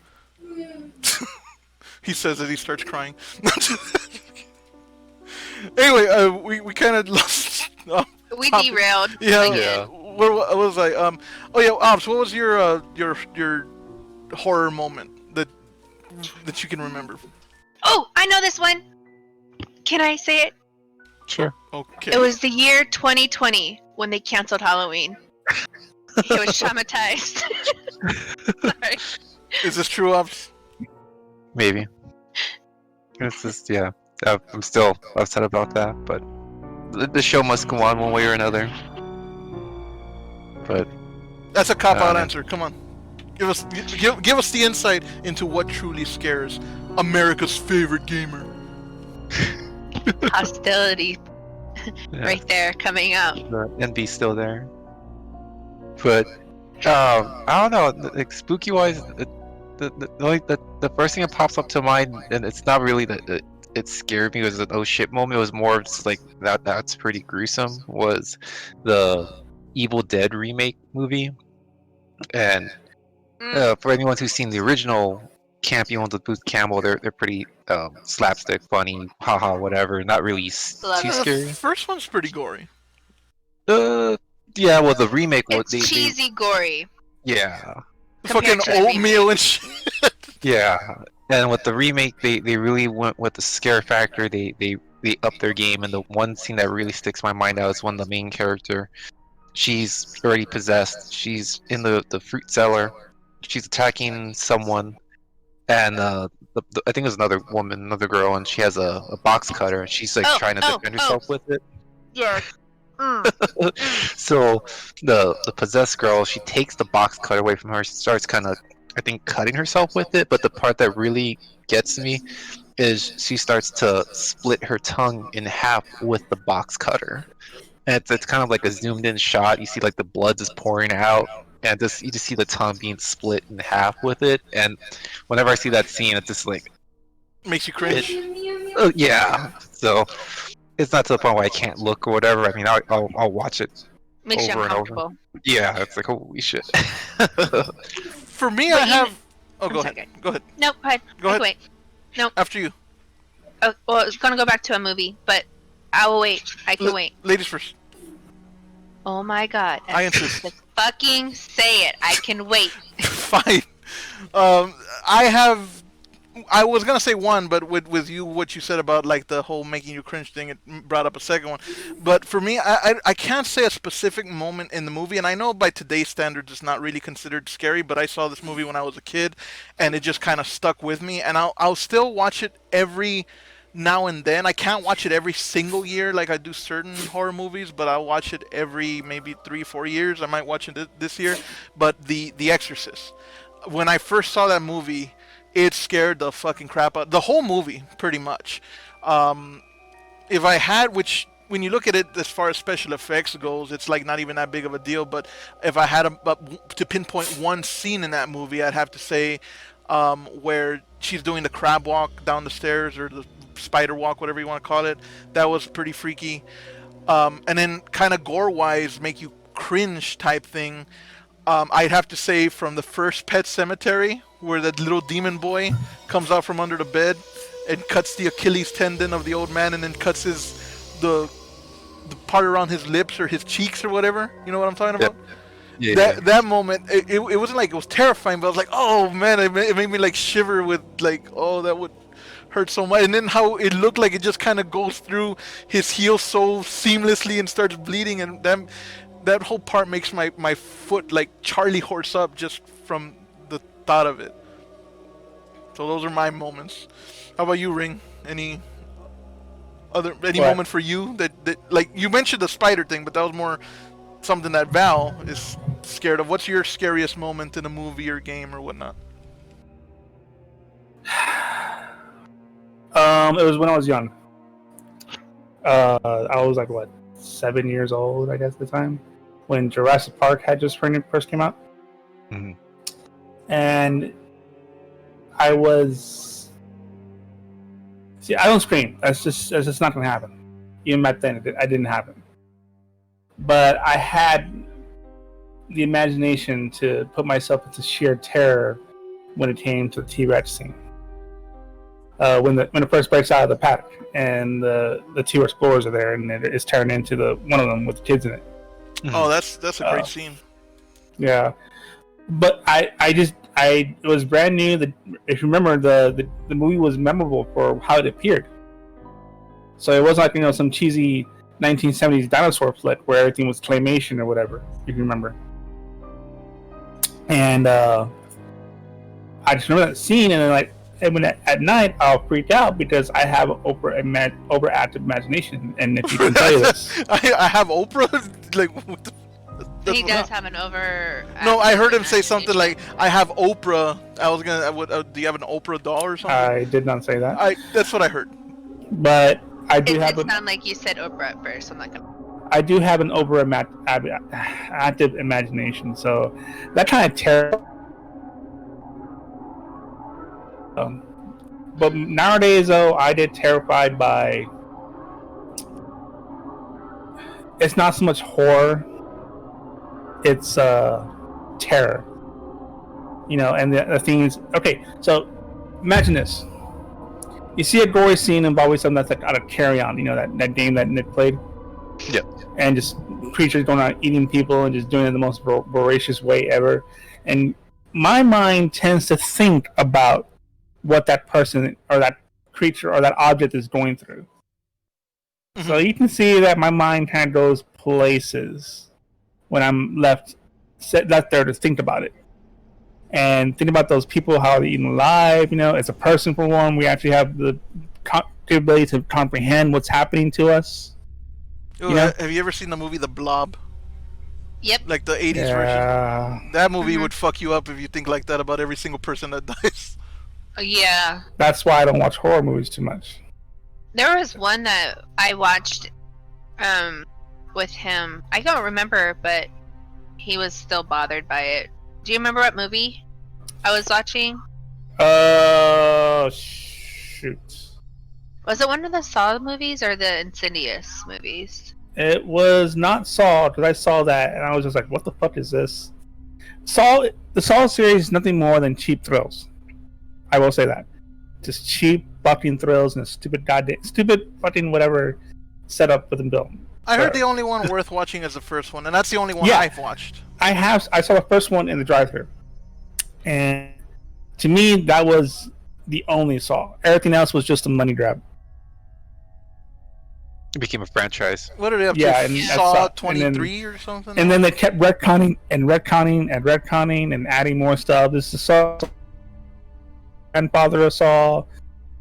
He says as he starts crying. Anyway, we kind of lost. We Topic. derailed. Yeah. again. What was I? Oh yeah, Ops. What was your horror moment that you can remember? Oh, I know this one. Can I say it? Sure. Okay. It was the year 2020 when they canceled Halloween. He was traumatized. Sorry. Is this true, Ops? Maybe. It's just I'm still upset about that, but the show must go on one way or another. But That's a cop-out know. answer. Come on, give us the insight into what truly scares America's favorite gamer. Hostility yeah, right there coming out. the NB still there. But I don't know. Like spooky wise, the first thing that pops up to mind, and it's not really that it scared me, was an oh shit moment. It was more of just like that's pretty gruesome. Was the Evil Dead remake movie, and for anyone who's seen the original campy ones with Booth Campbell, they're pretty slapstick, funny, haha, whatever. Not really Love too it. scary. The first one's pretty gory. Yeah, well, the remake was It's cheesy, gory. yeah. Compared Fucking to the oatmeal and shit. Yeah, and with the remake, they really went with the scare factor. They upped their game, and the one scene that really sticks in my mind out is when the main character, she's already possessed. She's in the fruit cellar. She's attacking someone, and I think it was another woman, another girl, and she has a box cutter. And she's like trying to defend herself with it. Yeah. So the possessed girl, she takes the box cutter away from her. She starts kind of, I think, cutting herself with it. But the part that really gets me is she starts to split her tongue in half with the box cutter. And it's kind of like a zoomed in shot. You see like the blood just pouring out, and just you just see the tongue being split in half with it. And whenever I see that scene, it's just like Makes you cringe. yeah. So it's not to the point where I can't look or whatever. I mean, I'll watch it Makes you over and over. uncomfortable. Yeah, it's like holy shit. For me, But I even- have. Oh, I'm go sorry, ahead. Go ahead. Nope, go ahead. Go ahead. Wait. After you. Oh, well, I was gonna go back to a movie, but I will wait. I can wait. Ladies first. Oh my god. I insist. Just fucking say it. I can wait. Fine. I was gonna say one, but with you, what you said about like the whole making you cringe thing, it brought up a second one. But for me, I can't say a specific moment in the movie, and I know by today's standards it's not really considered scary, but I saw this movie when I was a kid, and it just kind of stuck with me, and I'll still watch it every now and then. I can't watch it every single year like I do certain horror movies, but I'll watch it every maybe 3-4 years. I might watch it this year. But the Exorcist, when I first saw that movie, it scared the fucking crap out. The whole movie, pretty much. If I had, which when you look at it as far as special effects goes, it's like not even that big of a deal. But if I had to pinpoint one scene in that movie, I'd have to say where she's doing the crab walk down the stairs, or the spider walk, whatever you want to call it. That was pretty freaky. And then kind of gore-wise, make you cringe type thing. I'd have to say from the first Pet Cemetery, where that little demon boy comes out from under the bed and cuts the Achilles tendon of the old man, and then cuts the part around his lips or his cheeks or whatever. You know what I'm talking about? Yeah. That moment, it wasn't like it was terrifying, but I was like, oh man, it made me like shiver with like, oh, that would hurt so much. And then how it looked like it just kind of goes through his heel so seamlessly and starts bleeding, and that whole part makes my foot like Charlie horse up just from the thought of it. So those are my moments. How about you, Ring? Any What? moment for you that like you mentioned the spider thing, but that was more something that Val is scared of. What's your scariest moment in a movie or game or whatnot? It was when I was young. I was like, what, 7 years old, I guess, at the time, when Jurassic Park had just first came out. Mhm. And I was... See, I don't scream. That's just not going to happen. Even back then, it didn't happen. But I had the imagination to put myself into sheer terror when it came to the T-Rex scene. When it first breaks out of the paddock and the two explorers are there, and it's turned into one of them with the kids in it. Oh, that's a great scene. Yeah, but it was brand new. If you remember, the movie was memorable for how it appeared. So it wasn't like some cheesy 1970s dinosaur flick where everything was claymation or whatever. If you remember. And I just remember that scene, and then and when at night I'll freak out because I have an overactive imagination, and if you can tell you this, I have Oprah. Like, what the, He does have an over. No, I heard him say something like, "I have Oprah." I was gonna. Do you have an Oprah doll or something? I did not say that. That's what I heard. But I do It have did sound like you said Oprah at first. I'm not gonna. I do have an active imagination, so that kind of terrible. But nowadays, though, I get terrified by. It's not so much horror; it's terror. And the thing is, okay. So imagine this: you see a gory scene involving something that's like out of Carry On. That game that Nick played. Yeah. And just creatures going out eating people and just doing it in the most voracious way ever. And my mind tends to think about what that person or that creature or that object is going through. Mm-hmm. So you can see that my mind kind of goes places when I'm left there to think about it. And think about those people, how they're eaten alive. As a person, for one, we actually have the capability to comprehend what's happening to us. Ooh, You know? have you ever seen the movie The Blob? Yep. Like the 80s version? That movie would fuck you up if you think like that about every single person that dies. Yeah. That's why I don't watch horror movies too much. There was one that I watched with him. I don't remember, but he was still bothered by it. Do you remember what movie I was watching? Shoot. Was it one of the Saw movies or the Insidious movies? It was not Saw, because I saw that and I was just like, what the fuck is this? The Saw series is nothing more than cheap thrills. I will say that. Just cheap fucking thrills and a stupid fucking whatever setup with them built. I heard the only one worth watching is the first one, and that's the only one Yeah. I've watched. I saw the first one in the drive-thru. And to me, that was the only Saw. Everything else was just a money grab. It became a franchise. What are they up Yeah, to? and Saw that's- 23 or something? And then they kept retconning and adding more stuff. This is Saw, grandfather of Saw,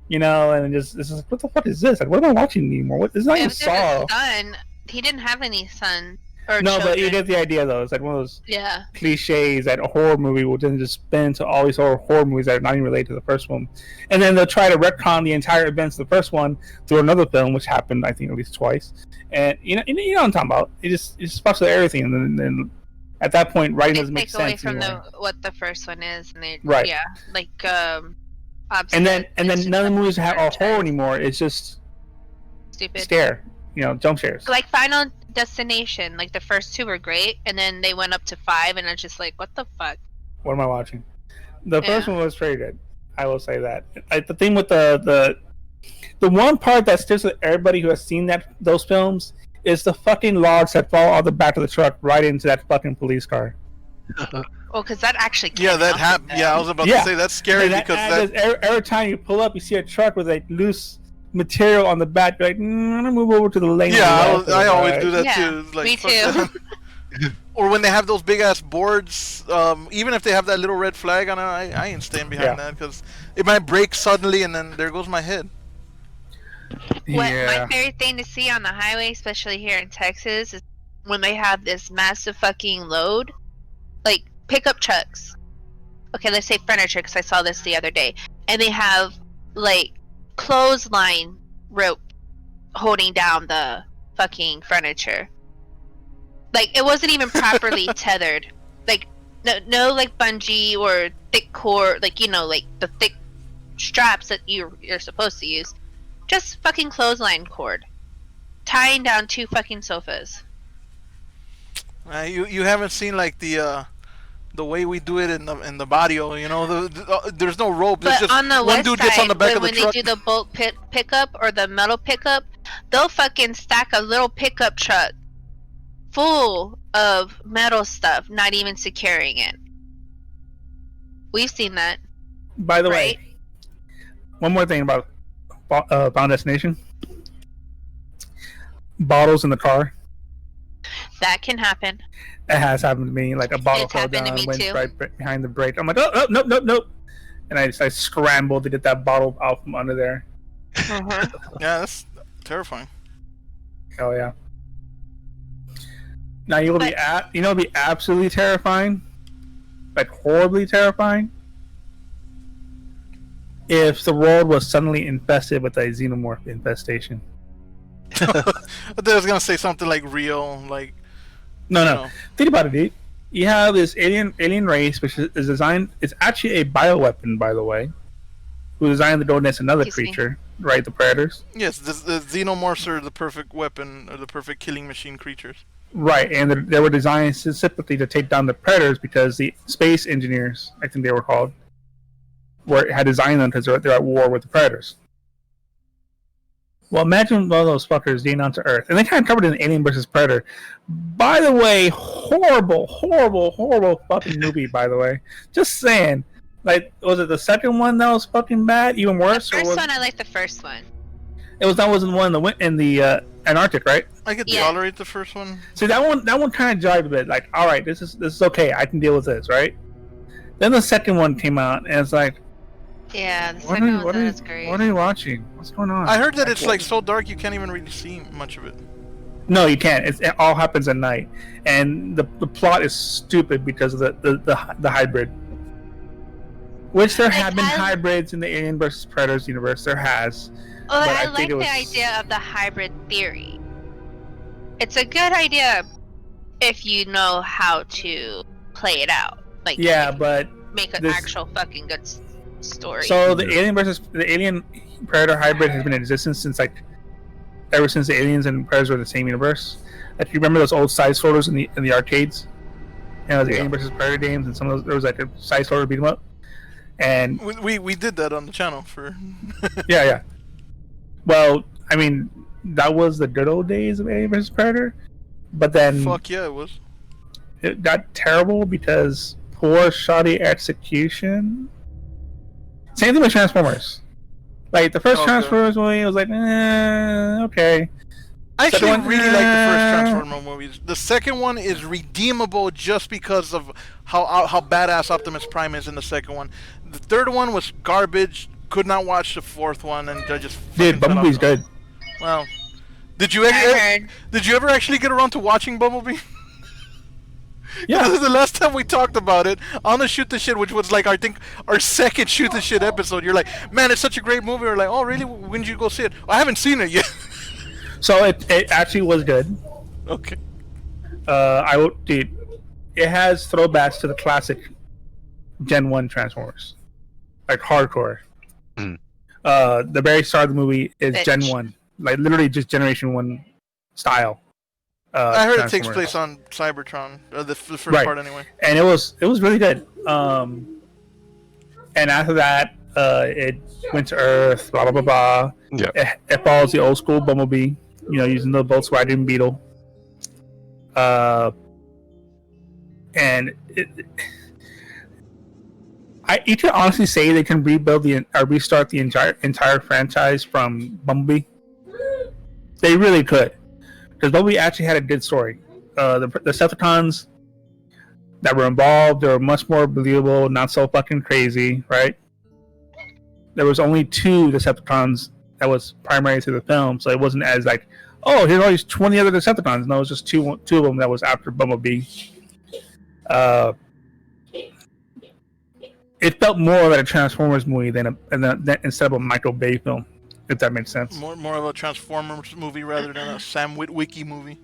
and this is like, what the fuck is this? Like, what am I watching anymore? What? It's not even If there's Saw. a son, he didn't have any son or No, children. but you get the idea though. It's like one of those Yeah. cliches that a horror movie will then just spin to all these horror movies that are not even related to the first one, and then they'll try to retcon the entire events of the first one through another film, which happened I think at least twice. And you know what I'm talking about. It just fucks with everything, and then at that point, writing They doesn't make take away sense from anymore. what the first one is, and they Right. yeah, like And then it's just none of the movies are horror franchise. anymore. It's just Stupid. scare, jump scares. Like Final Destination, like the first two were great, and then they went up to 5, and it's just like, what the fuck? What am I watching? The first Yeah. one was pretty good. I will say that. The thing with the one part that sticks with everybody who has seen those films is the fucking logs that fall out the back of the truck right into that fucking police car. Well, because that actually Yeah, came that out happened. with Yeah, I them. was about Yeah. to say that's scary And because every time you pull up, you see a truck with like loose material on the back. You're like, I'm gonna move over to the lane. Yeah, to the left I of always right." do that Yeah, too. It's like, me fuck too. that. Or when they have those big ass boards, even if they have that little red flag on it, I ain't staying behind Yeah. that because it might break suddenly and then there goes my head. What Yeah. my favorite thing to see on the highway, especially here in Texas, is when they have this massive fucking load, like pickup trucks. Okay, let's say furniture, because I saw this the other day, and they have like clothesline rope holding down the fucking furniture. Like it wasn't even properly tethered. Like no like bungee or thick cord, like like the thick straps that you're supposed to use. Just fucking clothesline cord, tying down 2 fucking sofas. You haven't seen like the way we do it in the barrio, there's no rope. There's But just on the one west dude side, gets on the back of the when truck. they do the bolt pickup or the metal pickup, they'll fucking stack a little pickup truck full of metal stuff, not even securing it. We've seen that, By the right? way, one more thing about Final Destination. Bottles in the car. That can happen. It has happened to me. Like a bottle It's fell happened to down, me went too. right behind the brake. I'm like, oh, nope. And I scrambled to get that bottle out from under there. Uh-huh. Yeah, that's terrifying. Hell yeah. Now it'd be absolutely terrifying, like horribly terrifying, if the world was suddenly infested with a xenomorph infestation. I thought I was gonna say something like real, like No. you know. Think about it, dude. You have this alien race, which is designed. It's actually a bioweapon, by the way. Who designed to go against another Excuse me. creature, right? The predators, Yes, the xenomorphs are the perfect weapon or the perfect killing machine creatures. right? And they were designed specifically to take down the predators because the space engineers, I think they were called, had designed them because they're at war with the predators. Well, imagine one of those fuckers getting onto Earth, and they kind of covered it in Alien vs Predator. By the way, horrible fucking movie. By the way, just saying. Like, was it the second one that was fucking bad, even The worse? first one, I like the first one. That wasn't the one in the Antarctic, right? I could Yeah. tolerate the first one. See, that one kind of jived a bit. Like, all right, this is okay. I can deal with this, right? Then the second one came out, and it's like, Yeah, the what second are one was great. you watching? What's going on? I heard that it's like so dark you can't even really see much of it. No, you can't. It all happens at night, and the plot is stupid because of the hybrid. Which there have been hybrids in the Alien vs Predators universe. There has. Well, but I think like it was- the idea of the hybrid theory. It's a good idea if you know how to play it out. Like, Yeah, but make an this- actual fucking good story. so the Alien Predator hybrid has been in existence since ever since the Aliens and Predators were in the same universe. Like, you remember those old side scrollers in the arcades? You know, the Alien vs Predator games, and some of those, there was like a side scroller beat 'em up. And We did that on the channel for. yeah. Well, I mean, that was the good old days of Alien vs Predator, but then Fuck yeah, it was. it got terrible because poor, shoddy execution. Same thing with Transformers. Like the first Okay. Transformers movie, was like, okay. I actually Second one, really like the first Transformer movies. The second one is redeemable just because of how badass Optimus Prime is in the second one. The third one was garbage. Could not watch the fourth one, and I just Dude, fucking Bumblebee's fell off. good. Well, did you I heard. did you ever actually get around to watching Bumblebee? Yeah. Because the last time we talked about it on the Shoot the Shit, which was like I think our second Shoot the Shit episode, you're like, man, it's such a great movie. We're like, oh really? When did you go see it? I haven't seen it yet. So it actually was good. Okay. Dude, it has throwbacks to the classic Gen 1 Transformers. Like hardcore. Mm. The very start of the movie is Bitch. Gen 1. Like literally just Generation 1 style. I heard it takes Transformers. place on Cybertron, the first Right. part anyway. And it was really good. And after that, it went to Earth, blah blah blah blah. Yeah. It follows the old school Bumblebee, using the Volkswagen Beetle. And you can honestly say they can rebuild restart the entire franchise from Bumblebee. They really could, because Bumblebee actually had a good story. The Decepticons that were involved, they were much more believable, not so fucking crazy, right? There was only 2 Decepticons that was primary to the film, so it wasn't as like, oh, here's all these 20 other Decepticons. No, it was just two of them that was after Bumblebee. It felt more like a Transformers movie than instead of a Michael Bay film, if that makes sense. More of a Transformers movie rather than a Sam Witwicky movie.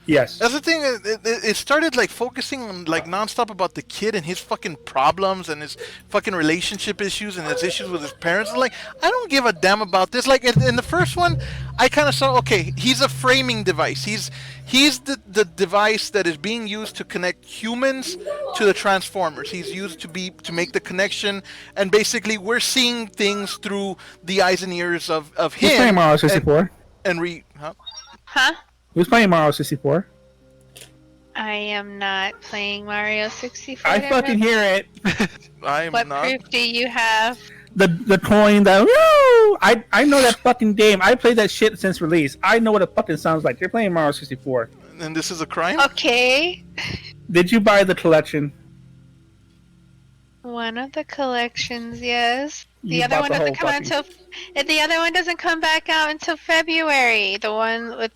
Yes. That's the thing. It started like focusing on like nonstop about the kid and his fucking problems and his fucking relationship issues and his issues with his parents. Like, I don't give a damn about this. Like in the first one, I kind of saw, okay, he's a framing device. He's the device that is being used to connect humans to the Transformers. He's used to make the connection, and basically we're seeing things through the eyes and ears of Who's playing him. Mario 64? Huh? Who's playing Mario 64? I am not playing Mario 64. I fucking hear it. I am What not. proof do you have? The coin that woo! I know that fucking game. I played that shit since release. I know what it fucking sounds like. You're playing Mario 64. And this is a crime? Okay. Did you buy the collection? One of the collections, yes. The You other bought one the doesn't whole come out until. The other one doesn't come back out until February. The one with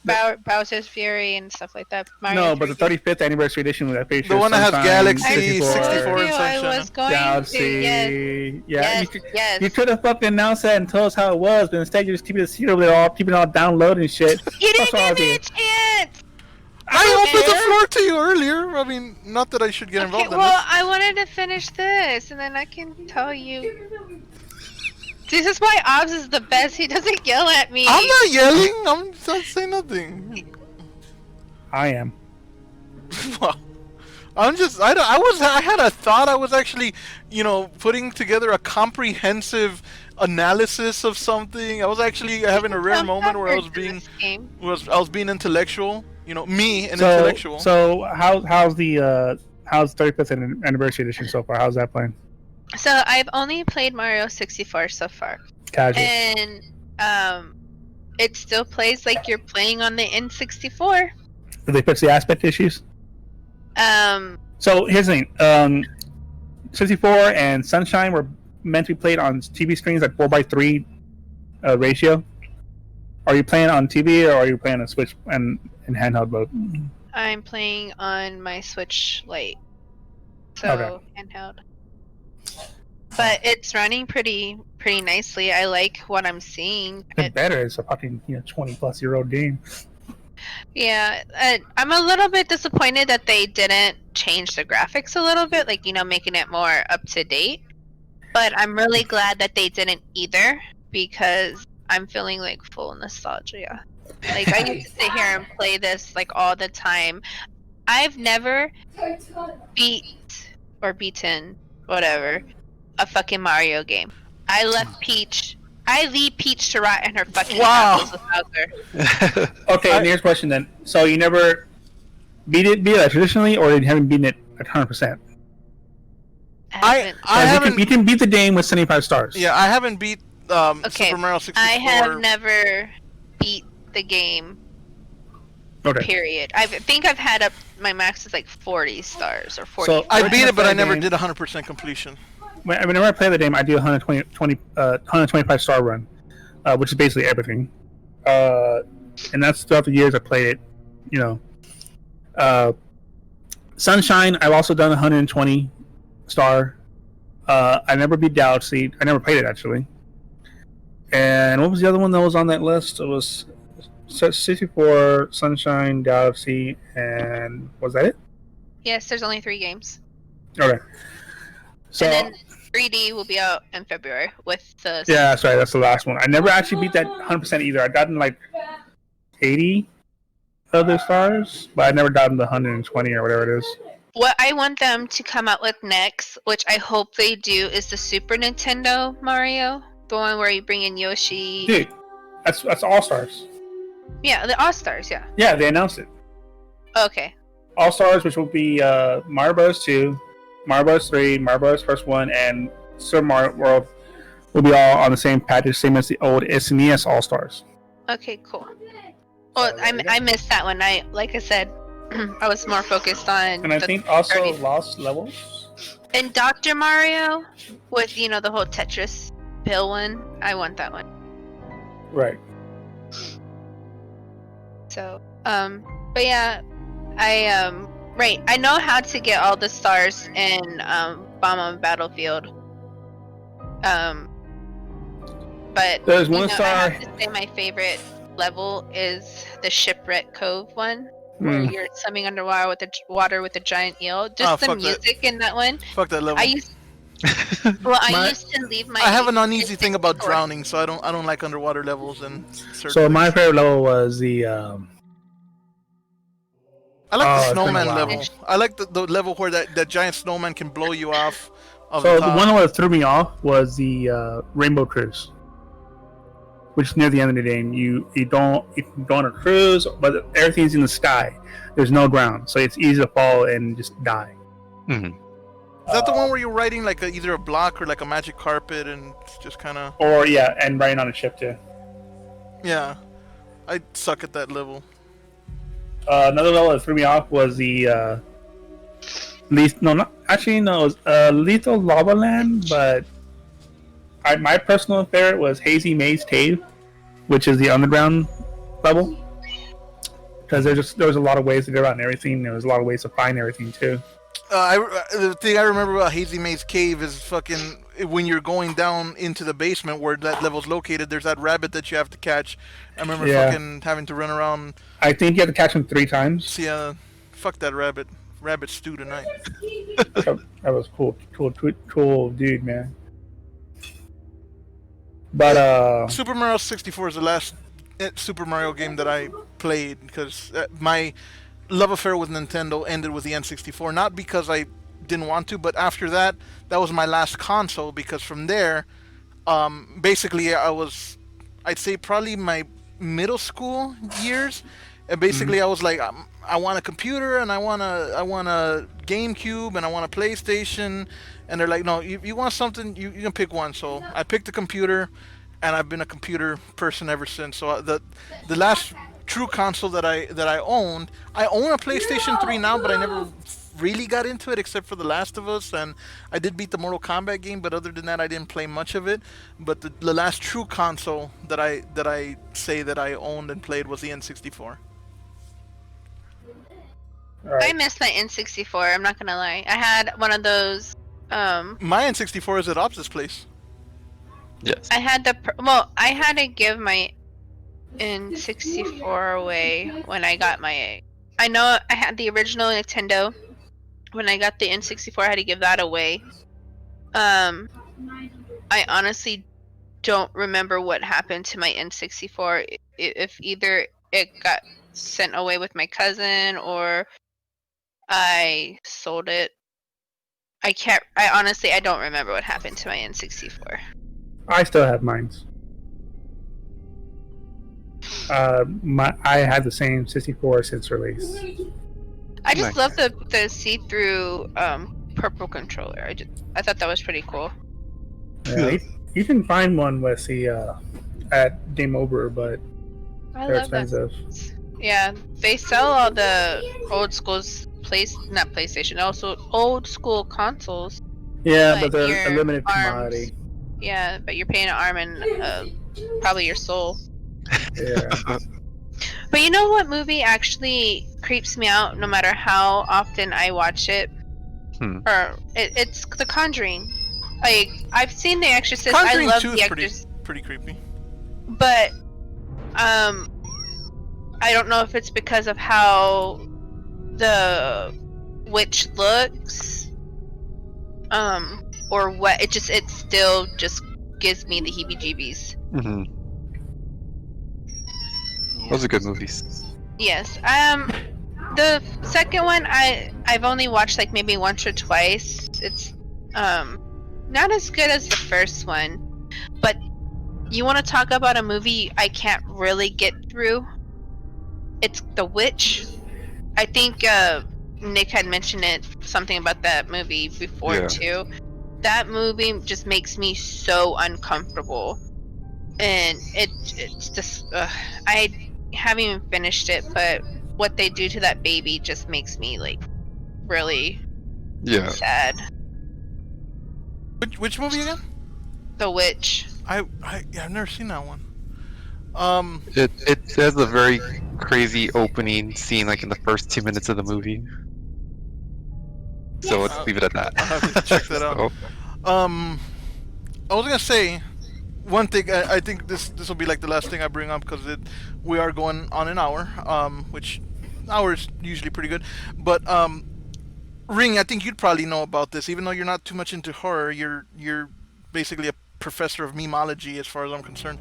Bowser's Fury and stuff like that. Mario No, but the 3D. 35th anniversary edition with that picture. The one that has Sunshine, Galaxy 64. 64 and I Sunshine. was going Galaxy. to. Yes. Yeah, Yes. you, Yes. you could have fucking announced that and told us how it was, but instead you just keep it a secret over there, keeping it all downloaded and shit. You That's didn't all I give me a did. chance. I opened the care. floor to you earlier. I mean, not that I should get Okay, involved in well, this. I wanted to finish this, and then I can tell you. This is why Oz is the best. He doesn't yell at me. I'm not yelling. I'm not saying nothing. I am. Well, I'm just. I had a thought. I was actually, putting together a comprehensive analysis of something. I was actually having a rare moment where I was being intellectual. Me, an intellectual. So how's the 35th anniversary edition so far? How's that playing? So I've only played Mario 64 so far, Casual. and it still plays like you're playing on the N64. Did they fix the aspect issues? So here's the thing. 64 and Sunshine were meant to be played on TV screens at 4:3 ratio. Are you playing on TV or are you playing on Switch? And in handheld mode. I'm playing on my Switch Lite, so Okay. handheld. But it's running pretty nicely. I like what I'm seeing. It's better. It's a fucking 20-plus-year-old game. Yeah, I'm a little bit disappointed that they didn't change the graphics a little bit, like making it more up to date. But I'm really glad that they didn't either, because I'm feeling like full nostalgia. Like I used to sit here and play this like all the time. I've never beaten whatever a fucking Mario game. I leave Peach to rot in her fucking castles with Bowser. Okay, and here's a question then. So you never beat it traditionally, or you haven't beaten it 100%? I You can beat the game with 75 stars. Yeah, I haven't beat okay, Super Mario 64. I have never beat the game. Okay. Period. I think I've had my max is like 40 stars or 40. So I beat it, but I never did 100% completion. Whenever I play the game, I do a 125 star run, which is basically everything. And that's throughout the years I played it. Sunshine, I've also done 120 star. I never beat Galaxy. I never played it actually. And what was the other one that was on that list? It was 64, Sunshine, Galaxy, and was that it? Yes, there's only 3 games. Okay. So, and then 3D will be out in February with the. Yeah, that's right. That's the last one. I never actually beat that 100% either. I gotten like 80 other stars, but I never gotten the 120 or whatever it is. What I want them to come out with next, which I hope they do, is the Super Nintendo Mario, the one where you bring in Yoshi. Dude, that's All Stars. Yeah, the All Stars. Yeah. Yeah, they announced it. Okay. All Stars, which will be Mario Bros. 2, Mario Bros. 3, Mario Bros. First One, and Super Mario World will be all on the same package, same as the old SNES All Stars. Okay, cool. Well, I missed that one. Like I said, I was more focused on. And I think also Lost Levels. And Dr. Mario, with the whole Tetris pill one. I want that one. Right. So, but yeah, right. I know how to get all the stars in Bomb on Battlefield. But there's one star. I have to say my favorite level is the Shipwreck Cove one, where you're swimming underwater with the giant eel. Just the music in that one. Fuck that level. I used to leave my. I have an uneasy thing about drowning, so I don't like underwater levels and. So my favorite level was the. I like the snowman level. I like the level where that giant snowman can blow you off. So the one that threw me off was the Rainbow Cruise, which is near the end of the game. You can go on a cruise, but everything's in the sky. There's no ground, so it's easy to fall and just die. Mm-hmm. Is that the one where you're riding like either a block or like a magic carpet and just kind of? Or yeah, and riding on a ship too. Yeah, I suck at that level. Another level that threw me off was the Lethal Lava Land, but my personal favorite was Hazy Maze Cave, which is the underground level, because there was a lot of ways to get around everything. There was a lot of ways to find everything too. The thing I remember about Hazy Maze Cave is fucking when you're going down into the basement where that level's located. There's that rabbit that you have to catch. I remember fucking having to run around. I think you have to catch him 3 times. Yeah, fuck that rabbit. Rabbit stew tonight. That was cool dude, man. But Super Mario 64 is the last Super Mario game that I played because my love affair with Nintendo ended with the N64. Not because I didn't want to, but after that was my last console, because from there, basically I'd say probably my middle school years, and basically I was like, I want a computer, and I want a GameCube, and I want a PlayStation, and they're like, no, you want something, you can pick one. So I picked a computer, and I've been a computer person ever since. So the last true console that I own a PlayStation 3 now, but I never really got into it except for The Last of Us, and I did beat the Mortal Kombat game, but other than that I didn't play much of it. But the last true console that I say that I owned and played was the N64. All right. I missed my N64. I'm not gonna lie. I had one of those. My N64 is at Ops' place. Yes. I had the. Well, I had to give my N64 away when I got my. I know I had the original Nintendo. When I got the N64, I had to give that away. I honestly don't remember what happened to my N64. If either it got sent away with my cousin or I sold it. I honestly don't remember what happened to my N64. I still have mine. I had the same 64 since release. I just Nice. love the see-through purple controller. I thought that was pretty cool. Yeah, you can find one with the at Game Over, but I they're love that. expensive. Yeah, they sell all the old school's not PlayStation, also old school consoles. Yeah, But but they're your a limited arms- commodity. Yeah, but you're paying an arm and probably your soul. Yeah. But you know what movie actually creeps me out no matter how often I watch it? Or it's The Conjuring. Like, I've seen The Exorcist. Conjuring I love 2 The is Exorcist. pretty creepy. But I don't know if it's because of how the witch looks, or what. It still just gives me the heebie-jeebies. Mm-hmm. Those are good movies. Yes. The second one I've only watched like maybe once or twice. It's not as good as the first one, but you want to talk about a movie I can't really get through? It's The Witch. I think Nick had mentioned something about that movie before too. That movie just makes me so uncomfortable, and it's just I haven't even finished it, but what they do to that baby just makes me like really sad. Which movie again? The Witch. I've never seen that one. It has a very crazy opening scene, like in the first 2 minutes of the movie. So let's leave it at that. I'll have to check that out. I was gonna say one thing. I think this will be like the last thing I bring up because we are going on an hour, which hour is usually pretty good. But Ring, I think you'd probably know about this, even though you're not too much into horror. You're basically a professor of memology, as far as I'm concerned.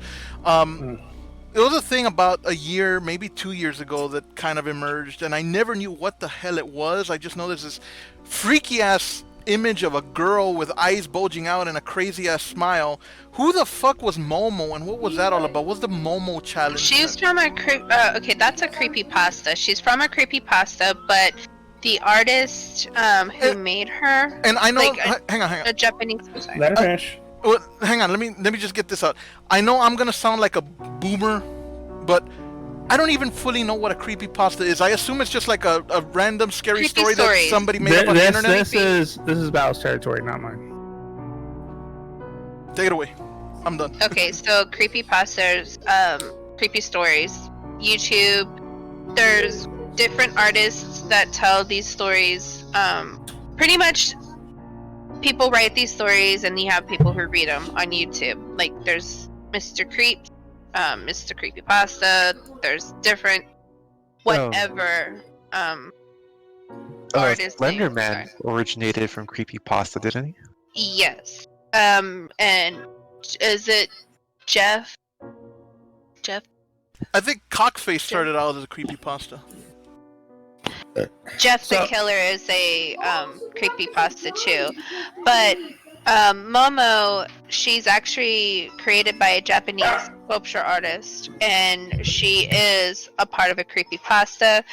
It was a thing about a year, maybe 2 years ago that kind of emerged, and I never knew what the hell it was. I just know there's this freaky ass image of a girl with eyes bulging out and a crazy ass smile. Who the fuck was Momo, and what was that all about? What's the Momo challenge? She's from a okay, that's a creepypasta. She's from a creepypasta, but the artist who made her, and I know, like hang on, a Japanese. Let her finish. Well, hang on, let me just get this out. I know I'm gonna sound like a boomer, but I don't even fully know what a creepypasta is. I assume it's just like a random scary story that somebody made up on the internet. This is Val's territory, not mine. Take it away. I'm done. Okay, so creepypastas, creepy stories, YouTube. There's different artists that tell these stories. Pretty much, people write these stories, and you have people who read them on YouTube. Like there's Mr. Creep, Mr. Creepypasta. There's different whatever artists. Slender Man originated from creepypasta, didn't he? Yes. And is it Jeff? I think Cockface started out as a creepypasta. Jeff the Killer is a creepypasta too, but Momo, she's actually created by a Japanese sculpture artist, and she is a part of a creepypasta.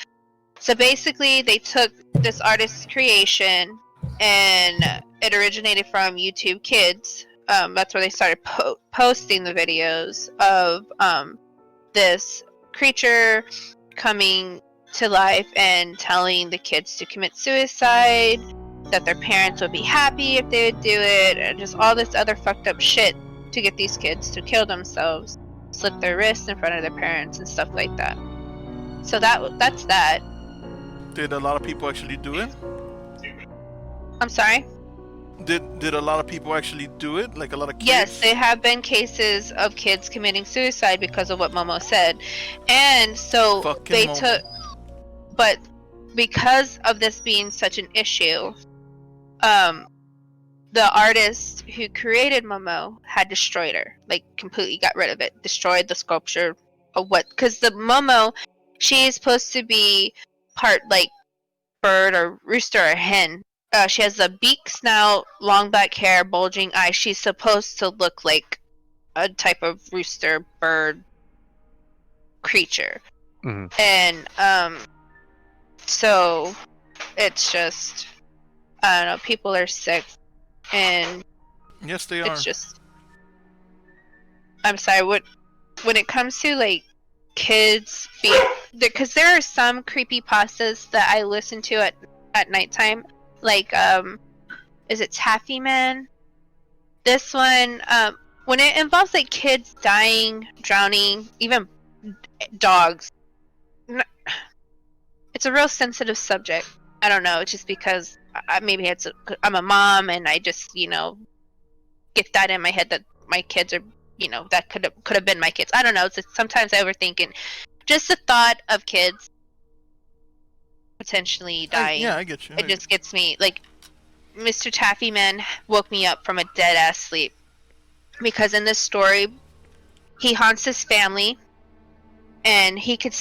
So basically, they took this artist's creation, and it originated from YouTube Kids. That's where they started posting the videos of this creature coming to life and telling the kids to commit suicide, that their parents would be happy if they would do it, and just all this other fucked up shit to get these kids to kill themselves, slit their wrists in front of their parents and stuff like that. So that's that. Did a lot of people actually do it? I'm sorry? Did a lot of people actually do it? Like a lot of kids? Yes, there have been cases of kids committing suicide because of what Momo said. And so Fucking they Momo. took, but because of this being such an issue, the artist who created Momo had destroyed her, like completely got rid of it, destroyed the sculpture of what, because the Momo, she is supposed to be part like bird or rooster or hen. She has a beak, snout, long black hair, bulging eyes. She's supposed to look like a type of rooster bird creature. And so it's just, I don't know, people are sick, and Yes, they are. it's just, I'm sorry, when it comes to like kids being, because there are some creepypastas that I listen to at nighttime, like is it Taffy Man? This one, when it involves like kids dying, drowning, even dogs, it's a real sensitive subject. I don't know, just because maybe I'm a mom and I just, get that in my head that my kids are, that could have been my kids. I don't know. It's just, sometimes I overthink, and just the thought of kids potentially dying. Yeah, I get you. It just gets me, like, Mr. Taffy Man woke me up from a dead ass sleep, because in this story, he haunts his family, and he could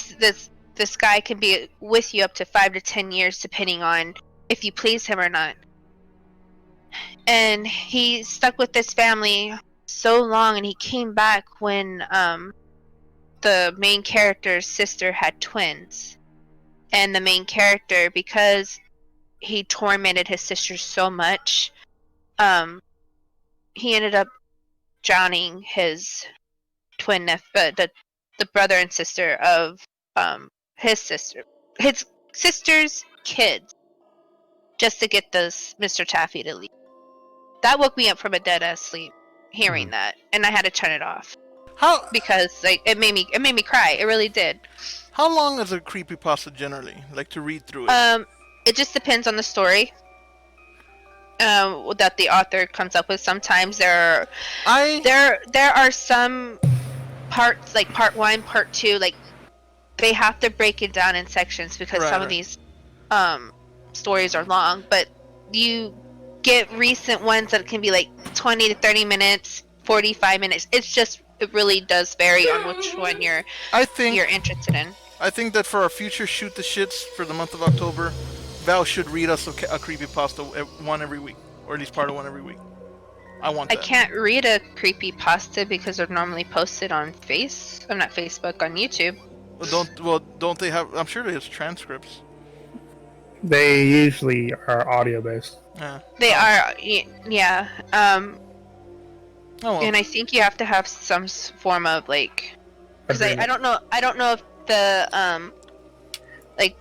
this guy can be with you up to 5 to 10 years, depending on if you please him or not. And he stuck with this family so long, and he came back when the main character's sister had twins. And the main character, because he tormented his sister so much, he ended up drowning his twin the brother and sister of his sister's kids, just to get this Mr. Taffy to leave. That woke me up from a dead ass sleep, hearing that, and I had to turn it off. How? Because like it made me cry. It really did. How long is a creepypasta generally? Like to read through it? It just depends on the story that the author comes up with. Sometimes there are some parts, like part 1, part 2, like they have to break it down in sections, because some of these stories are long, but you get recent ones that can be like 20 to 30 minutes, 45 minutes. It really does vary on which one you're interested in. I think that for our future Shoot the Shits for the month of October, Val should read us a creepypasta one every week, or at least part of one every week. I want that. I can't read a creepypasta because they're normally posted on not Facebook, on YouTube. Don't they have? I'm sure they have transcripts. They usually are audio based. Yeah. They are, yeah. Oh, well. And I think you have to have some form of like, because I don't know if the like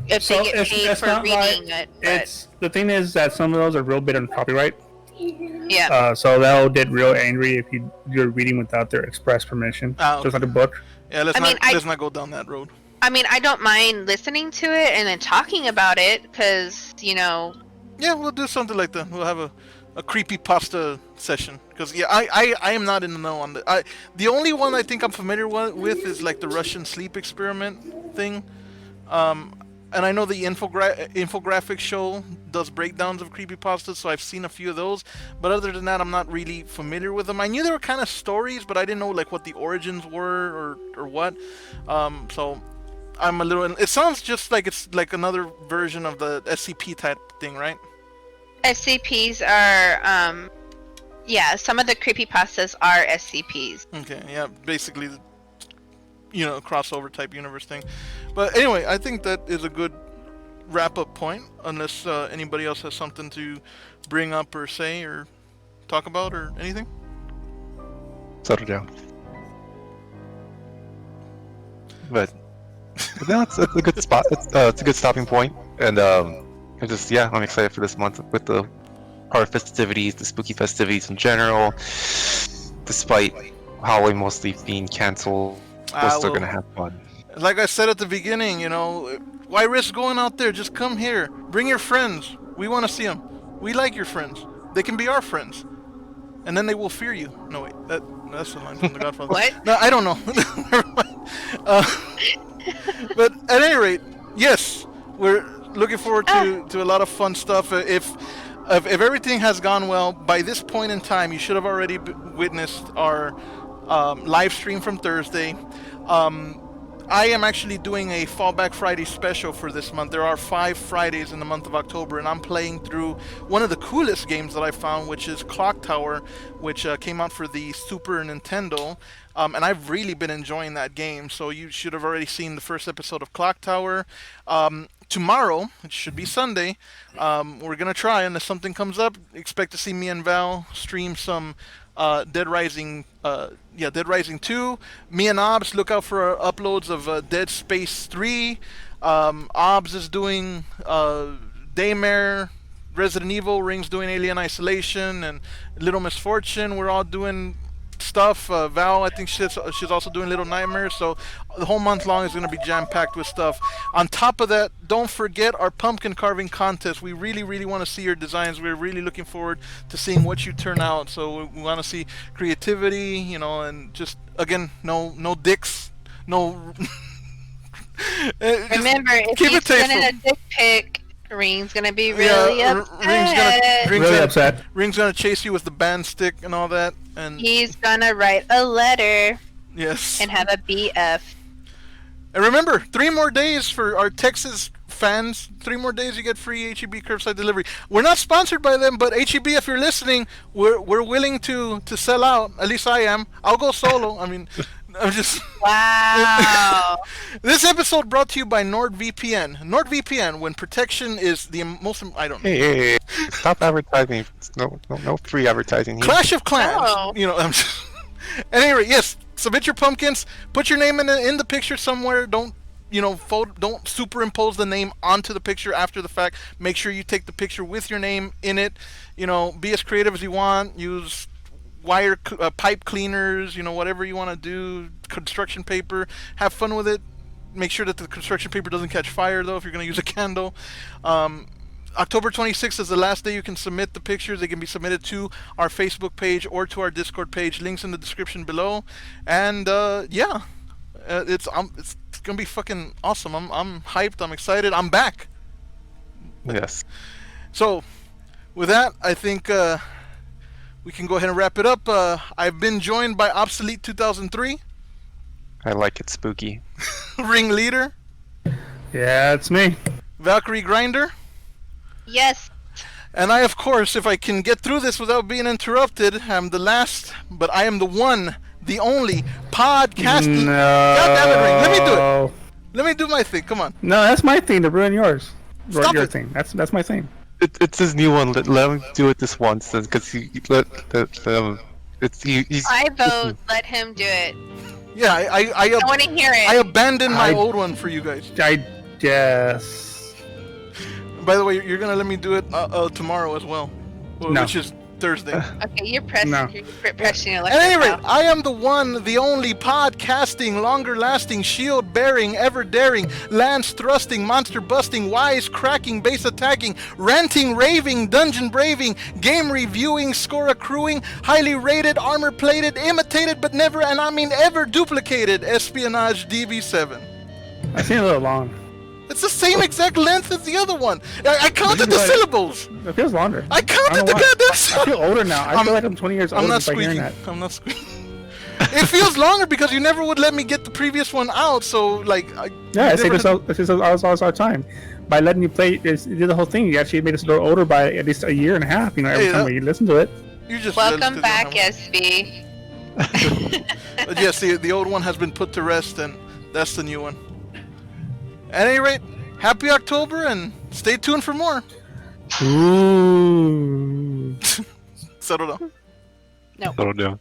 if they get paid for reading it. It's the thing is that some of those are real bit on copyright. Yeah. So they'll get real angry if you're reading without their express permission, just like a book. Yeah, let's not go down that road. I mean, I don't mind listening to it and then talking about it, because Yeah, we'll do something like that. We'll have a creepypasta session, because I am not in the know on the only one I think I'm familiar with is like the Russian sleep experiment thing, and I know the infographic show does breakdowns of creepypastas, so I've seen a few of those, but other than that I'm not really familiar with them. I knew they were kind of stories, but I didn't know like what the origins were or what, so I'm a little. It sounds just like it's like another version of the SCP type thing, right? SCPs are, some of the creepypastas are SCPs. Okay, yeah, basically, crossover type universe thing. But anyway, I think that is a good wrap-up point, unless anybody else has something to bring up or say or talk about or anything. Settle down. But no, it's a good spot. It's a good stopping point, and I'm excited for this month with the horror festivities, the spooky festivities in general. Despite Halloween mostly being canceled, we're still gonna have fun. Like I said at the beginning, you know, why risk going out there? Just come here. Bring your friends. We want to see them. We like your friends. They can be our friends. And then they will fear you. No, wait. That's the line from The Godfather. What? No, I don't know. Never mind. But at any rate, yes, we're looking forward to a lot of fun stuff. If everything has gone well, by this point in time, you should have already witnessed our live stream from Thursday. I am actually doing a Fallback Friday special for this month. There are 5 Fridays in the month of October, and I'm playing through one of the coolest games that I found, which is Clock Tower, which came out for the Super Nintendo. And I've really been enjoying that game, so you should have already seen the first episode of Clock Tower. Tomorrow, it should be Sunday, we're going to try, unless something comes up, expect to see me and Val stream some Dead Rising 2. Me and Obs, look out for our uploads of Dead Space 3. Obs is doing Daymare, Resident Evil, Ring's doing Alien Isolation, and Little Misfortune. We're all doing stuff. Val, I think she's also doing Little Nightmares. So the whole month long is going to be jam-packed with stuff. On top of that, don't forget our pumpkin carving contest. We really, really want to see your designs. We're really looking forward to seeing what you turn out. So we want to see creativity, you know, and just, again, no dicks, no... Remember, if keep you it send tasteful. in a dick pic, Ring's gonna be really upset. Really upset. Ring's gonna chase you with the band stick and all that, and He's gonna write a letter yes. and have a BF. And remember, 3 more days for our Texas fans. 3 more days, you get free HEB curbside delivery. We're not sponsored by them, but HEB, if you're listening, we're willing to sell out. At least I am. I'll go solo. I mean, I'm just. Wow. This episode brought to you by NordVPN. NordVPN, when protection is the most. I don't know. Hey, stop advertising. No free advertising here. Clash of Clans. Oh. You know. I'm just, anyway, yes. Submit your pumpkins. Put your name in the picture somewhere. Don't don't superimpose the name onto the picture after the fact. Make sure you take the picture with your name in it. You know, be as creative as you want. Use pipe cleaners. You know, whatever you want to do. Construction paper. Have fun with it. Make sure that the construction paper doesn't catch fire, though, if you're going to use a candle. October 26th is the last day you can submit the pictures. They can be submitted to our Facebook page or to our Discord page. Links in the description below. And it's gonna be fucking awesome. I'm hyped. I'm excited. I'm back. Yes. So, with that, I think we can go ahead and wrap it up. I've been joined by Obsolete 2003, I like it spooky. Ring Leader, Yeah, it's me. Valkyrie Grinder. Yes. And I, of course, if I can get through this without being interrupted, I'm the last, but I am the one, the only podcasting. No. God damn it, Ring. Let me do it. Let me do my thing. Come on. No, that's my thing to ruin yours. Stop your it. thing. That's my thing. It's his new one. Let him do it this once, because he's. I vote let him do it. Yeah, I want to hear it. I abandoned my I- old one for you guys. I guess. By the way, you're gonna let me do it tomorrow as well, No. which is Thursday. Okay, you're pressing. No. You're pressing your At any rate, now. I am the one, the only podcasting, longer-lasting, shield-bearing, ever-daring, lance-thrusting, monster-busting, wise-cracking, base-attacking, ranting, raving, dungeon-braving, game-reviewing, score-accruing, highly-rated, armor-plated, imitated, but never, and I mean ever, duplicated espionage DV7. I seem a little long. It's the same exact length as the other one. I counted the Right. syllables. It feels longer. I counted don't the know why. goddamn I syllables. feel older now. I feel like I'm 20 years older I'm not just by hearing squeaking. that. I'm not squeaking. It feels longer because you never would let me get the previous one out. So like, Yeah, I say never this had- all the time. By letting you play, you did the whole thing. You actually made us a little older by at least a year and a half. You know, every Hey, time that- you listen to it. You just Welcome registered back, on SB. But yes, the old one has been put to rest, and that's the new one. At any rate, happy October, and stay tuned for more. Ooh. Settle down. No. I don't know.